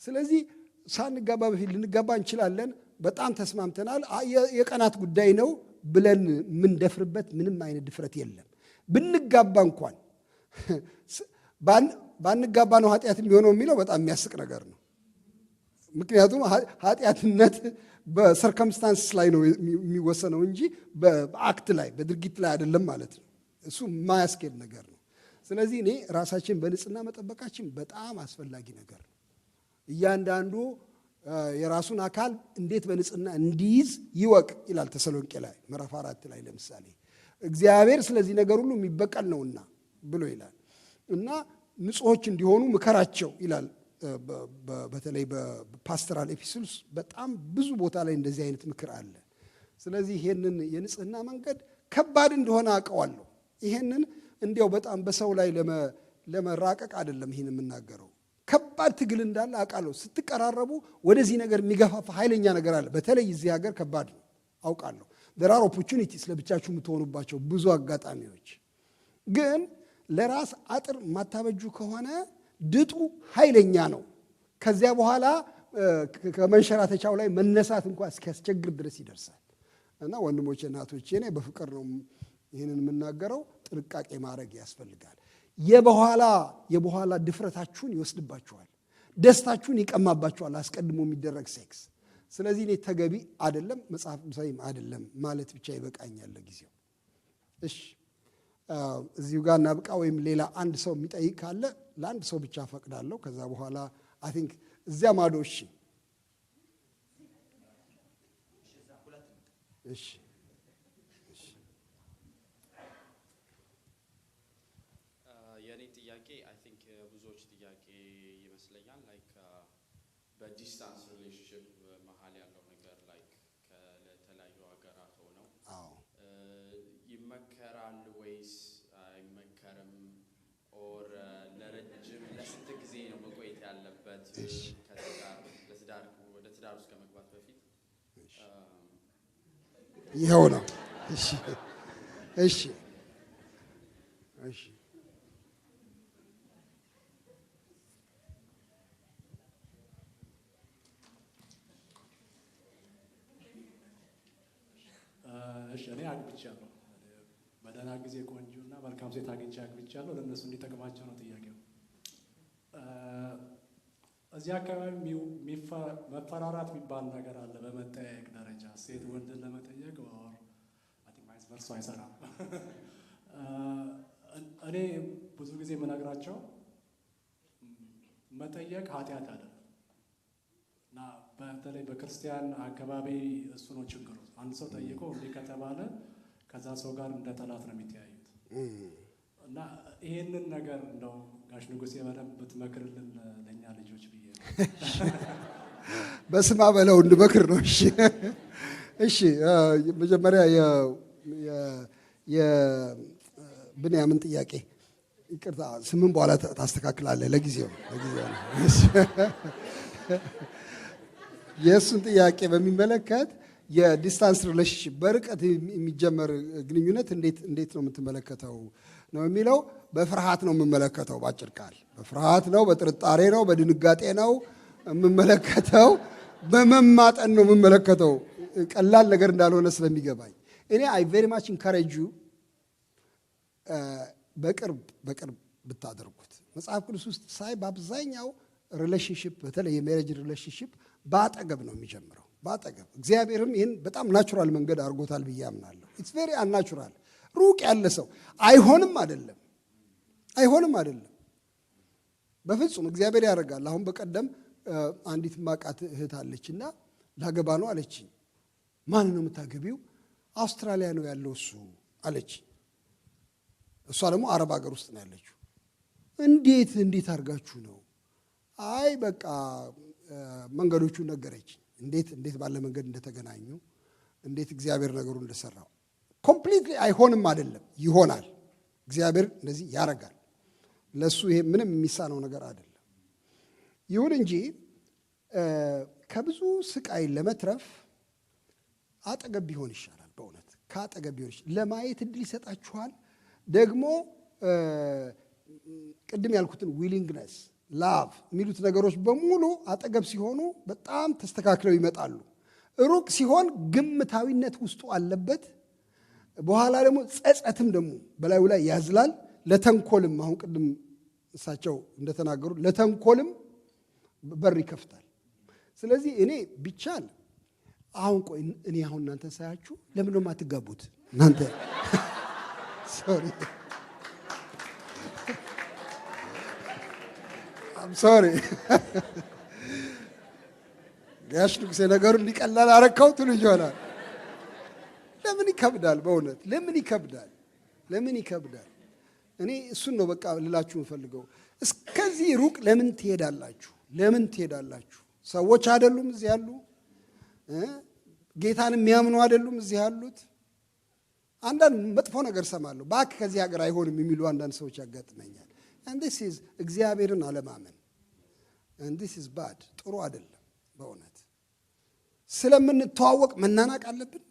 ስለዚህ ሳንጋባ በፊት ልንጋባ እንችላለን፣ በጣም ተስማምተናል፣ የቀናት ጉዳይ ነው ብለን ምንደፍርበት ምንም አይነት ድፍረት የለም። ብንጋባ እንኳን ባንጋባ ነው ኃጢአት የሚሆነው የሚለው በጣም የሚያስቅ ነገር ነው። ምክንያቱም ኃጢአትነት በሰርከምስታንስ ላይ ነው የሚወሰነው እንጂ በአክት ላይ በድርጊት ላይ አይደለም ማለት ነው። እሱ የማያስኬድ ነገር ነው። ስለዚህ እኔ ራሳችን በንጽህና መጠበቃችን በጣም አስፈላጊ ነገር ነው። እያንዳንዱ የራሱን አካል እንዴት በንጽህና እንዲይዝ ይወቅ ይላል ተሰሎንቄ ላይ ምዕራፍ 4 ላይ ለምሳሌ እግዚአብሔር ስለዚህ ነገር ሁሉ የሚበቀል ነውና ብሎ ይላል እና ንጹሖች እንዲሆኑ ምከራቸው ይላል። በተለይ በፓስተራል ኤፒስቶልስ በጣም ብዙ ቦታ ላይ እንደዚህ አይነት ምክር አለ። ስለዚህ ይሄንን የንጽህና መንገድ ከባድ እንደሆነ አውቀዋለሁ። ይሄንን እንዲያው በጣም በሰው ላይ ለመራቀቅ አይደለም ይሄን የምናገረው። ከባድ ትግል እንዳለ አውቃለሁ። ስትቀራረቡ ወደዚህ ነገር የሚገፋፋ ኃይለኛ ነገር አለ። በተለይ እዚህ ሀገር ከባድ ነው አውቃለሁ። there are opportunities ለብቻችሁ የምትሆኑባቸው ብዙ አጋጣሚዎች። ግን ለራስ አጥር ማታበጁ ከሆነ ድጡ ኃይለኛ ነው። ከዚያ በኋላ ከመንሸራተቻው ላይ መነሳት እንኳን እስኪያስቸግር ድረስ ይደርሳል። እና ወንድሞቼ እናቶቼ እኔ በፍቅር ነው ይህንን የምናገረው። ጥንቃቄ ማድረግ ያስፈልጋል። የበኋላ ድፍረታችሁን ይወስድባችኋል፣ ደስታችሁን ይቀማባችኋል አስቀድሞ የሚደረግ ሴክስ። ስለዚህ እኔ ተገቢ አይደለም መጽሐፍ ቅዱሳዊም አይደለም ማለት ብቻ ይበቃኛል ለጊዜው። እሺ እዚሁ ጋር እናብቃ። ወይም ሌላ አንድ ሰው የሚጠይቅ ካለ ለአንድ ሰው ብቻ ፈቅዳለሁ። ከዛ በኋላ አይ ቲንክ እዚያ ማዶ እሺ እሺ የኔ ጥያቄ አይ ቲንክ ብዙዎች ጥያቄ ይመስለኛል። ላይክ በዲስታንስ ሪሌሽንሽፕ መሀል ያለው ነገር ላይክ ከተለያዩ ሀገራት ሆነው ይመከራል ወይስ አይመከርም? ኦር ለረጅም ለስንት ጊዜ ነው መቆየት ያለበት ወደ ትዳር ውስጥ ከመግባት በፊት? ይኸው ነው። እሺ እሺ እሺ እኔ አግብቻለሁ። በደህና ጊዜ ቆንጆና መልካም ሴት አግኝቼ አግብቻለሁ። ለእነሱ እንዲጠቅማቸው ነው ጥያቄው። እዚህ አካባቢ መፈራራት የሚባል ነገር አለ። በመጠያየቅ ደረጃ ሴት ወንድን ለመጠየቅ ቫይስ ቨርሳ አይሰራም። እኔ ብዙ ጊዜ የምነግራቸው መጠየቅ ኃጢአት አይደለም እና በተለይ በክርስቲያን አካባቢ እሱ ነው ችግሩ። አንድ ሰው ጠይቆ እንዲህ ከተባለ ከዛ ሰው ጋር እንደ ጠላት ነው የሚተያዩት። እና ይሄንን ነገር እንደው ጋሽ ንጉሴ በደንብ ብትመክርልን ለእኛ ልጆች ብዬ ነው። በስማ በለው እንድመክር ነው። እሺ እሺ መጀመሪያ የብንያምን ጥያቄ ይቅርታ፣ ስምን በኋላ ታስተካክላለህ። ለጊዜው ነው። የእሱን ጥያቄ በሚመለከት የዲስታንስ ሪሌሽንሽፕ በርቀት የሚጀመር ግንኙነት እንዴት ነው የምትመለከተው? ነው የሚለው። በፍርሃት ነው የምመለከተው። ባጭር ቃል በፍርሃት ነው፣ በጥርጣሬ ነው፣ በድንጋጤ ነው የምመለከተው፣ በመማጠን ነው የምመለከተው። ቀላል ነገር እንዳልሆነ ስለሚገባኝ እኔ አይ ቬሪ ማች ኢንካሬጅ ዩ በቅርብ ብታደርጉት። መጽሐፍ ቅዱስ ውስጥ ሳይ በአብዛኛው ሪሌሽንሽፕ በተለይ የሜሬጅ ሪሌሽንሽፕ በአጠገብ ነው የሚጀምረው። በአጠገብ እግዚአብሔርም ይህን በጣም ናቹራል መንገድ አድርጎታል ብዬ አምናለሁ። ኢትስ ቬሪ አንናቹራል። ሩቅ ያለ ሰው አይሆንም አይደለም በፍጹም እግዚአብሔር ያደርጋል። አሁን በቀደም አንዲት ማቃት እህት አለችና ላገባ ነው አለችኝ። ማን ነው የምታገቢው? አውስትራሊያ ነው ያለው እሱ አለችኝ። እሷ ደግሞ አረብ ሀገር ውስጥ ነው ያለችው። እንዴት አድርጋችሁ ነው? አይ በቃ መንገዶቹ ነገረች። እንዴት ባለ መንገድ እንደተገናኙ፣ እንዴት እግዚአብሔር ነገሩ እንደሰራው። ኮምፕሊትሊ አይሆንም አይደለም፣ ይሆናል። እግዚአብሔር እንደዚህ ያደርጋል። ለሱ ይሄ ምንም የሚሳነው ነገር አይደለም። ይሁን እንጂ ከብዙ ስቃይ ለመትረፍ አጠገብ ቢሆን ይሻላል። በእውነት ከአጠገብ ቢሆን ይሻላል። ለማየት እድል ይሰጣችኋል። ደግሞ ቅድም ያልኩትን ዊሊንግነስ፣ ላቭ የሚሉት ነገሮች በሙሉ አጠገብ ሲሆኑ በጣም ተስተካክለው ይመጣሉ። ሩቅ ሲሆን ግምታዊነት ውስጡ አለበት። በኋላ ደግሞ ጸጸትም ደግሞ በላዩ ላይ ያዝላል። ለተንኮልም አሁን ቅድም እሳቸው እንደተናገሩ ለተንኮልም በር ይከፍታል። ስለዚህ እኔ ቢቻል አሁን ቆይ እኔ አሁን እናንተን ሳያችሁ ለምን ነው የማትጋቡት? እናንተ ሶሪ ጋሽ ንጉሴ ነገሩ እንዲቀላል አረካው ትሉ ይሆናል። ለምን ይከብዳል? በእውነት ለምን ይከብዳል? እኔ እሱን ነው በቃ ልላችሁ የምፈልገው። እስከዚህ ሩቅ ለምን ትሄዳላችሁ? ሰዎች አይደሉም እዚህ ያሉ? ጌታን የሚያምኑ አይደሉም እዚህ ያሉት? አንዳንድ መጥፎ ነገር ሰማለሁ። እባክህ ከዚህ ሀገር አይሆንም የሚሉ አንዳንድ ሰዎች ያጋጥመኛል። and this is እግዚአብሔርን አለማመን and this is bad። ጥሩ አይደለም በእውነት። ስለምንተዋወቅ መናናቅ አለብን?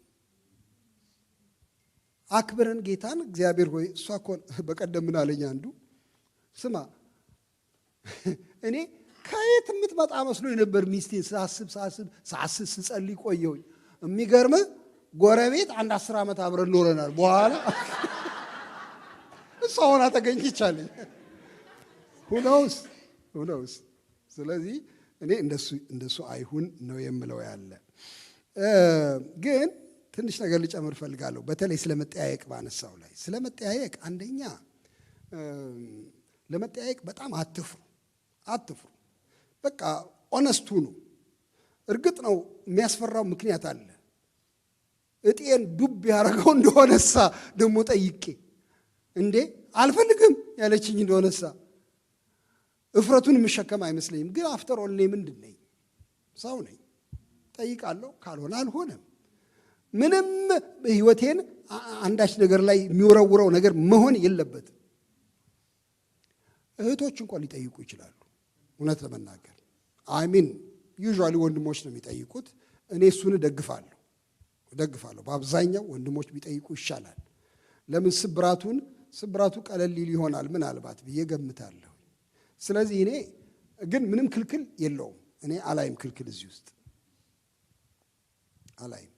አክብረን ጌታን እግዚአብሔር ሆይ እሷ እኮ በቀደም ምን አለኝ አንዱ፣ ስማ እኔ ከየት የምትመጣ መስሎኝ ነበር ሚስቴን ሳስብ ስጸልይ ቆየሁኝ። የሚገርምህ ጎረቤት 10 ዓመት አብረን ኖረናል። በኋላ እሷ ሆና ተገኝቻለኝ። who knows። ስለዚህ እኔ እንደሱ አይሁን ነው የምለው ያለ። ግን ትንሽ ነገር ልጨምር ፈልጋለሁ። በተለይ ስለመጠያየቅ ባነሳው ላይ ስለመጠያየቅ፣ አንደኛ ለመጠያየቅ በጣም አትፍሩ። በቃ ኦነስቱ ነው። እርግጥ ነው የሚያስፈራው ምክንያት አለ። እጤን ዱብ ያደረገው እንደሆነሳ ደግሞ ጠይቄ እንዴ አልፈልግም ያለችኝ እንደሆነሳ እፍረቱን የምሸከም አይመስለኝም። ግን አፍተር ኦል ምንድን ነኝ? ሰው ነኝ። ጠይቃለሁ። ካልሆነ አልሆነም። ምንም ህይወቴን አንዳች ነገር ላይ የሚወረውረው ነገር መሆን የለበትም። እህቶች እንኳን ሊጠይቁ ይችላሉ። እውነት ለመናገር ዩዥዋሊ ወንድሞች ነው የሚጠይቁት። እኔ እሱን እደግፋለሁ። በአብዛኛው ወንድሞች ቢጠይቁ ይሻላል። ለምን? ስብራቱ ቀለል ሊል ይሆናል ምናልባት ብዬ ገምታለሁ። ስለዚህ እኔ ግን ምንም ክልክል የለውም። እኔ አላይም ክልክል እዚህ ውስጥ አላይም።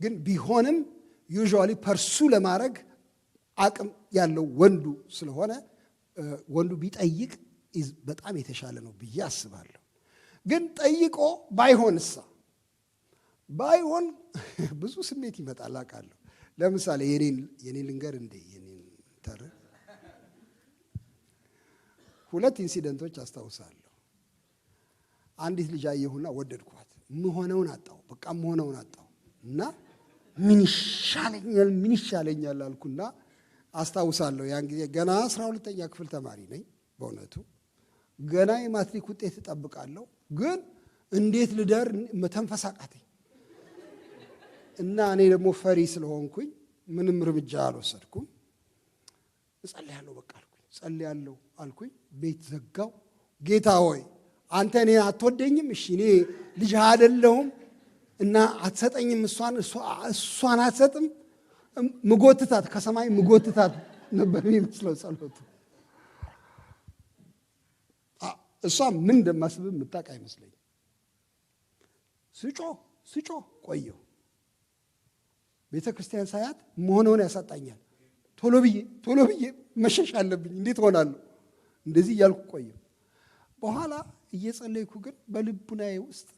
ግን ቢሆንም ዩዥዋሊ ፐርሱ ለማድረግ አቅም ያለው ወንዱ ስለሆነ ወንዱ ቢጠይቅ በጣም የተሻለ ነው ብዬ አስባለሁ። ግን ጠይቆ ባይሆን ብዙ ስሜት ይመጣል አውቃለሁ። ለምሳሌ የኔ ልንገር እንደ የኔን ተር 2 ኢንሲደንቶች አስታውሳለሁ። አንዲት ልጅ አየሁና ወደድኳት። መሆነውን አጣው እና ምን ይሻለኛል አልኩና አስታውሳለሁ። ያን ጊዜ ገና 12ኛ ክፍል ተማሪ ነኝ። በእውነቱ ገና የማትሪክ ውጤት እጠብቃለሁ። ግን እንዴት ልደር መተንፈስ አቃተኝ እና እኔ ደግሞ ፈሪ ስለሆንኩኝ ምንም እርምጃ አልወሰድኩም። እጸልያለሁ አልኩኝ። ቤት ዘጋው። ጌታ ሆይ አንተ እኔ አትወደኝም? እሺ እኔ ልጅ አይደለሁም እና አትሰጠኝም? እሷን አትሰጥም? ምጎትታት ከሰማይ ነበር የሚመስለው ጸሎቱ። እሷ ምን እንደማስብ የምታውቅ አይመስለኝም። ስጮ ቆየሁ። ቤተ ክርስቲያን ሳያት መሆነውን ያሳጣኛል። ቶሎ ብዬ መሸሽ አለብኝ። እንዴት ሆናለሁ? እንደዚህ እያልኩ ቆየሁ። በኋላ እየጸለይኩ ግን በልቡናዬ ውስጥ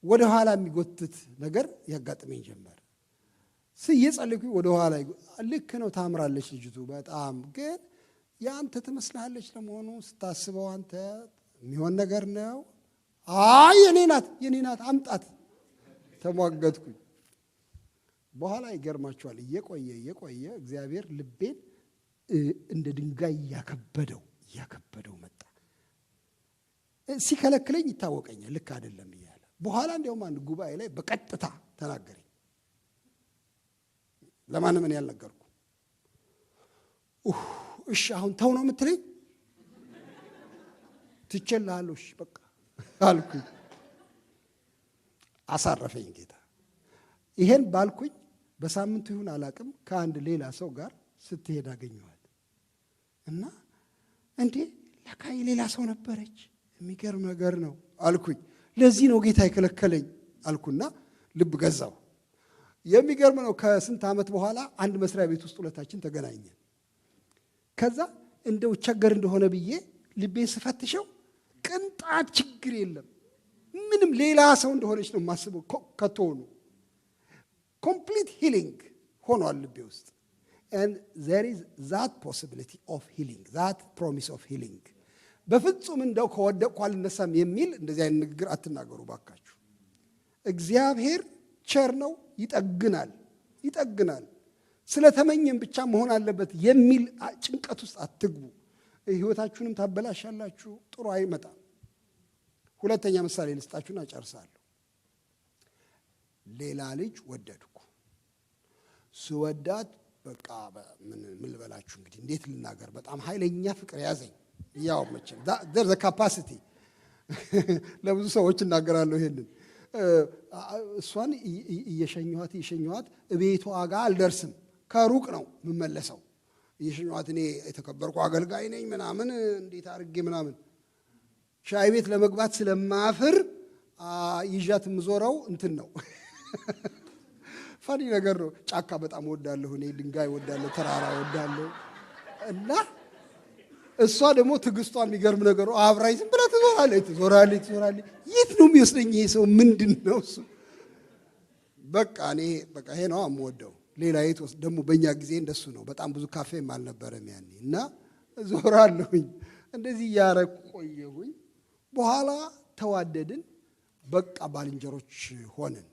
ወደ ኋላ የሚጎትት ነገር ያጋጥመኝ ጀመር። እየጸለይኩ ወደ ኋላ ልክ ነው፣ ታምራለች ልጅቱ በጣም ግን ያንተ ትመስላለች ለመሆኑ ስታስበው አንተ የሚሆን ነገር ነው? አይ የኔ ናት አምጣት። ተሟገትኩኝ። በኋላ ይገርማችኋል፣ እየቆየ እግዚአብሔር ልቤን እንደ ድንጋይ እያከበደው መጣ። ሲከለክለኝ ይታወቀኛል፣ ልክ አይደለም እያለ። በኋላ እንዲያውም አንድ ጉባኤ ላይ በቀጥታ ተናገረኝ። ለማንም እኔ ያልነገርኩ። እሺ አሁን ተው ነው የምትለኝ? ትቼልሃለሁ፣ እሺ በቃ አልኩኝ። አሳረፈኝ ጌታ። ይሄን ባልኩኝ በሳምንቱ ይሁን አላቅም ከአንድ ሌላ ሰው ጋር ስትሄድ አገኘኋት እና እንዴ ለካ የሌላ ሰው ነበረች፣ የሚገርም ነገር ነው አልኩኝ። ለዚህ ነው ጌታ የከለከለኝ አልኩና ልብ ገዛው። የሚገርም ነው። ከስንት ዓመት በኋላ አንድ መስሪያ ቤት ውስጥ ሁለታችን ተገናኘን። ከዛ እንደው ቸገር እንደሆነ ብዬ ልቤን ስፈትሸው ቅንጣት ችግር የለም፣ ምንም ሌላ ሰው እንደሆነች ነው የማስበው። ከቶኑ ኮምፕሊት ሂሊንግ ሆኗል ልቤ ውስጥ። and there is that possibility of healing, that promise of healing. በፍጹም እንደው ከወደቅኩ አልነሳም የሚል እንደዚህ አይነት ንግግር አትናገሩ ባካችሁ። እግዚአብሔር ቸር ነው፣ ይጠግናል። ስለተመኘን ብቻ መሆን አለበት የሚል ጭንቀት ውስጥ አትግቡ። ህይወታችሁንም ታበላሻላችሁ፣ ጥሩ አይመጣም። ሁለተኛ ምሳሌ ልስጣችሁና ጨርሳለሁ። ሌላ ልጅ ወደድኩ። ስወዳት በቃ ምን ልበላችሁ እንግዲህ እንዴት ልናገር፣ በጣም ኃይለኛ ፍቅር ያዘኝ። ያው መቼም there's a capacity ለብዙ ሰዎች እናገራለሁ ይሄንን። እሷን እየሸኘኋት ቤቷ ጋር አልደርስም፣ ከሩቅ ነው የምመለሰው። እየሸኘኋት እኔ የተከበርኩ አገልጋይ ነኝ ምናምን እንዴት አድርጌ ምናምን ሻይ ቤት ለመግባት ስለማፍር ይዣት የምዞረው እንትን ነው። ፈኒ ነገር ነው። ጫካ በጣም ወዳለሁ እኔ፣ ድንጋይ ወዳለሁ፣ ተራራ ወዳለሁ። እና እሷ ደግሞ ትዕግስቷ የሚገርም ነገር ነው። አብራኝ ዝም ብላ ትዞራለች። የት ነው የሚወስደኝ ይሄ ሰው? ምንድን ነው እሱ? በቃ ይሄ ነው የምወደው። ሌላ የት ወስድ ደግሞ። በእኛ ጊዜ እንደሱ ነው። በጣም ብዙ ካፌም አልነበረም ያኔ። እና ዞራለሁኝ። እንደዚህ እያረኩ ቆየሁኝ። በኋላ ተዋደድን። በቃ ባልንጀሮች ሆንን።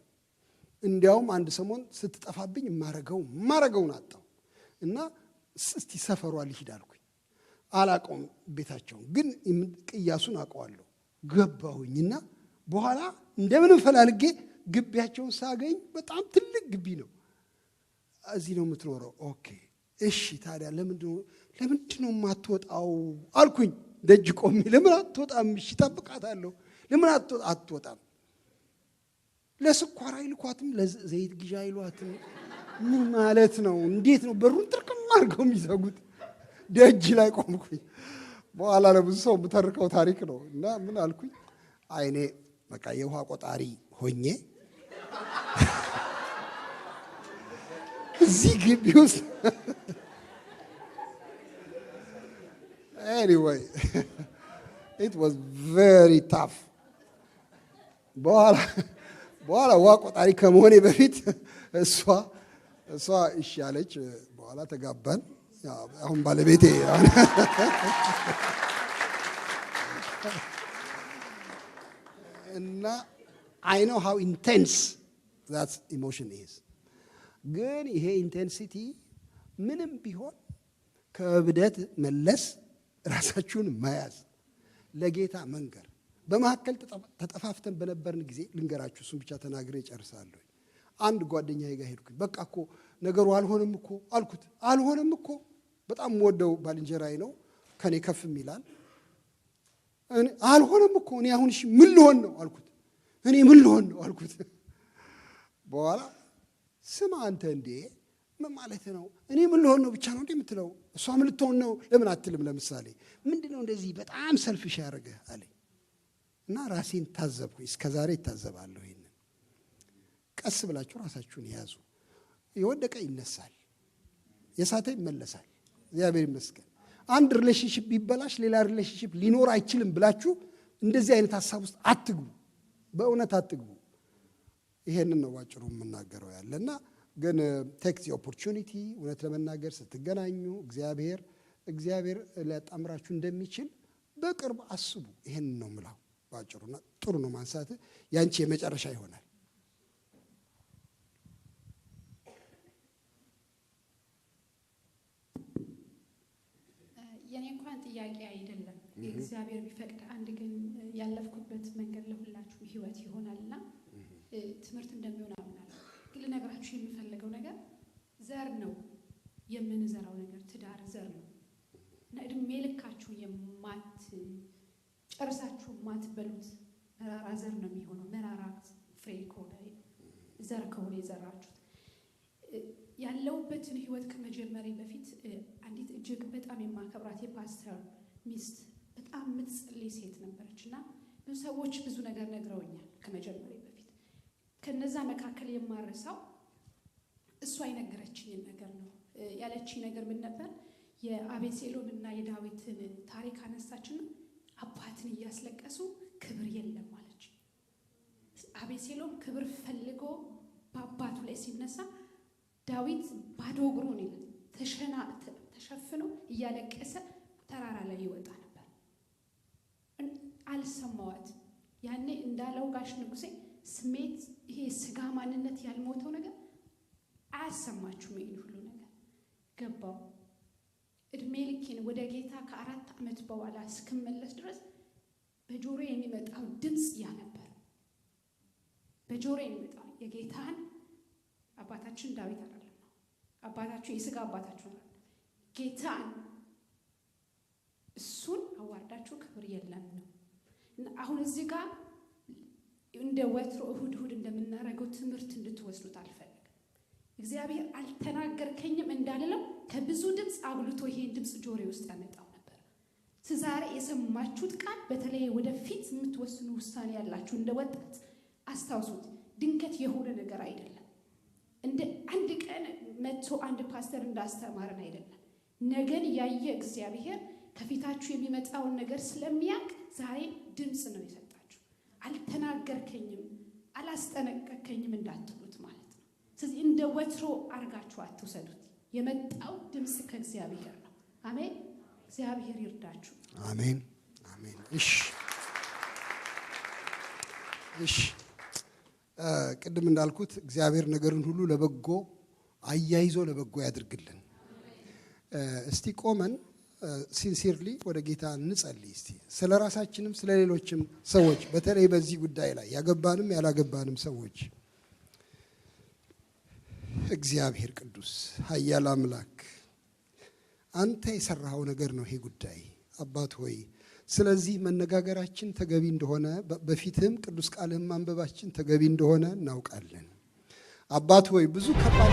እንዲያውም አንድ ሰሞን ስትጠፋብኝ ማረገውን አጣው እና እስቲ ሰፈሯ ልሂድ አልኩኝ። አላቀውም ቤታቸውን፣ ግን ቅያሱን አውቀዋለሁ። ገባሁኝና በኋላ እንደምንም ፈላልጌ ግቢያቸውን ሳገኝ በጣም ትልቅ ግቢ ነው። እዚህ ነው የምትኖረው? ኦኬ እሺ፣ ታዲያ ለምንድን ነው የማትወጣው አልኩኝ። ደጅ ቆሜ ለምን አትወጣም? እሺ እጠብቃታለሁ። ለምን አትወጣም? ለስኳር አይልኳትም? ለዘይት ግዣ አይሏትም? ምን ማለት ነው? እንዴት ነው በሩን ጥርቅም አድርገው የሚዘጉት? ደጅ ላይ ቆምኩኝ። በኋላ ለብዙ ሰው የምተርከው ታሪክ ነው። እና ምን አልኩኝ? አይኔ በቃ የውሃ ቆጣሪ ሆኜ እዚህ ግቢ ውስጥ anyway it was very tough። በኋላ ውሃ ቆጣሪ ከመሆኔ በፊት እሷ እሺ አለች። በኋላ ተጋባን። አሁን ባለቤቴ እና I know how intense that emotion is። ግን ይሄ ኢንቴንሲቲ ምንም ቢሆን ከእብደት መለስ ራሳችሁን መያዝ፣ ለጌታ መንገር። በመካከል ተጠፋፍተን በነበርን ጊዜ ልንገራችሁ፣ እሱን ብቻ ተናግሬ እጨርሳለሁ። አንድ ጓደኛዬ ጋር ሄድኩኝ። በቃ እኮ ነገሩ አልሆነም እኮ አልኩት። አልሆነም እኮ በጣም የምወደው ባልንጀራዬ ነው፣ ከኔ ከፍም ይላል። አልሆነም እኮ እኔ አሁን እሺ ምን ልሆን ነው አልኩት። እኔ ምን ልሆን ነው አልኩት። በኋላ ስማ አንተ እንዴ ምን ማለት ነው? እኔ ምን ልሆን ነው ብቻ ነው እንዴ የምትለው? እሷ ምን ልትሆን ነው ለምን አትልም? ለምሳሌ ምንድነው እንደዚህ በጣም ሰልፍሽ ያደረገ አለኝ እና ራሴን ታዘብኩኝ። እስከዛሬ ይታዘባለሁ። ይሄንን ቀስ ብላችሁ ራሳችሁን ያዙ። የወደቀ ይነሳል፣ የሳተ ይመለሳል። እግዚአብሔር ይመስገን። አንድ ሪሌሽንሺፕ ቢበላሽ ሌላ ሪሌሽንሺፕ ሊኖር አይችልም ብላችሁ እንደዚህ አይነት ሐሳብ ውስጥ አትግቡ። በእውነት አትግቡ። ይሄንን ነው ባጭሩ የምናገረው ያለና ግን ቴክ ዘ ኦፖርቹኒቲ እውነት ለመናገር ስትገናኙ እግዚአብሔር ሊያጣምራችሁ እንደሚችል በቅርብ አስቡ። ይሄንን ነው የምላው ባጭሩና ጥሩ ነው ማንሳት። ያንቺ የመጨረሻ ይሆናል። የኔ እንኳን ጥያቄ አይደለም። እግዚአብሔር ቢፈቅድ አንድ ግን ያለፍኩበት መንገድ ለሁላችሁ ህይወት ይሆናልና ትምህርት እንደሚሆን አምናለሁ። ግን ልነግራችሁ የምፈልገው ነገር ዘር ነው የምንዘራው ነገር። ትዳር ዘር ነው እና እድሜ ልካችሁ ጨርሳችሁ የማትበሉት መራራ ዘር ነው የሚሆነው። መራራ ፍሬ ከሆነ ዘር ከሆነ የዘራችሁት። ያለውበትን ህይወት ከመጀመሪያ በፊት አንዲት እጅግ በጣም የማከብራት የፓስተር ሚስት በጣም የምትጸልይ ሴት ነበረች እና ብዙ ሰዎች ብዙ ነገር ነግረውኛል ከመጀመሪያ በፊት። ከነዛ መካከል የማረሳው እሷ የነገረችኝን ነገር ነው። ያለችኝ ነገር ምን ነበር? የአቤሴሎም እና የዳዊትን ታሪክ አነሳችና አባትን እያስለቀሱ ክብር የለም አለች። አቤሴሎም ክብር ፈልጎ በአባቱ ላይ ሲነሳ ዳዊት ባዶ እግሩን ተሸፍኖ እያለቀሰ ተራራ ላይ ይወጣ ነበር። አልሰማዋትም። ያኔ እንዳለው ጋሽ ንጉሴ ስሜት ይሄ ስጋ ማንነት ያልሞተው ነገር አያሰማችሁም። ይሄን ሁሉ ነገር ገባው። እድሜ ልኬን ወደ ጌታ ከ4 ዓመት በኋላ እስክመለስ ድረስ በጆሮ የሚመጣው ድምፅ ያ ነበር። በጆሮ የሚመጣው የጌታን አባታችን ዳዊት አይደለም ነው። አባታችሁ የስጋ አባታችሁ ነው። ጌታን እሱን አዋርዳችሁ ክብር የለም ነው። እና አሁን እዚህ ጋር እንደ ወትሮ እሁድ እንደምናደርገው ትምህርት እንድትወስዱት አልፈልግም። እግዚአብሔር አልተናገርከኝም እንዳልለው ከብዙ ድምፅ አጉልቶ ይሄን ድምፅ ጆሮዬ ውስጥ ያመጣው ነበር። ዛሬ የሰማችሁት ቃል በተለይ ወደፊት የምትወስኑ ውሳኔ ያላችሁ እንደ ወጣት አስታውሱት። ድንገት የሆነ ነገር አይደለም። እንደ አንድ ቀን መጥቶ አንድ ፓስተር እንዳስተማረን አይደለም። ነገን ያየ እግዚአብሔር ከፊታችሁ የሚመጣውን ነገር ስለሚያውቅ ዛሬ ድምፅ ነው የሰጣችሁ። አልተናገርከኝም፣ አላስጠነቀከኝም እንዳትሉት ማለት ነው። ስለዚህ እንደ ወትሮ አርጋችሁ አትውሰዱት። የመጣው ድምፅ ከእግዚአብሔር ነው። አሜን። እግዚአብሔር ይርዳችሁ። አሜን አሜን። እሺ ቅድም እንዳልኩት እግዚአብሔር ነገርን ሁሉ ለበጎ አያይዞ ለበጎ ያድርግልን። እስቲ ቆመን ሲንሲርሊ ወደ ጌታ እንጸልይ። እስቲ ስለ ራሳችንም ስለ ሌሎችም ሰዎች በተለይ በዚህ ጉዳይ ላይ ያገባንም ያላገባንም ሰዎች እግዚአብሔር ቅዱስ ኃያል አምላክ አንተ የሰራኸው ነገር ነው ይሄ ጉዳይ አባት ሆይ። ስለዚህ መነጋገራችን ተገቢ እንደሆነ በፊትም ቅዱስ ቃልህም ማንበባችን ተገቢ እንደሆነ እናውቃለን አባት ሆይ። ብዙ ከባድ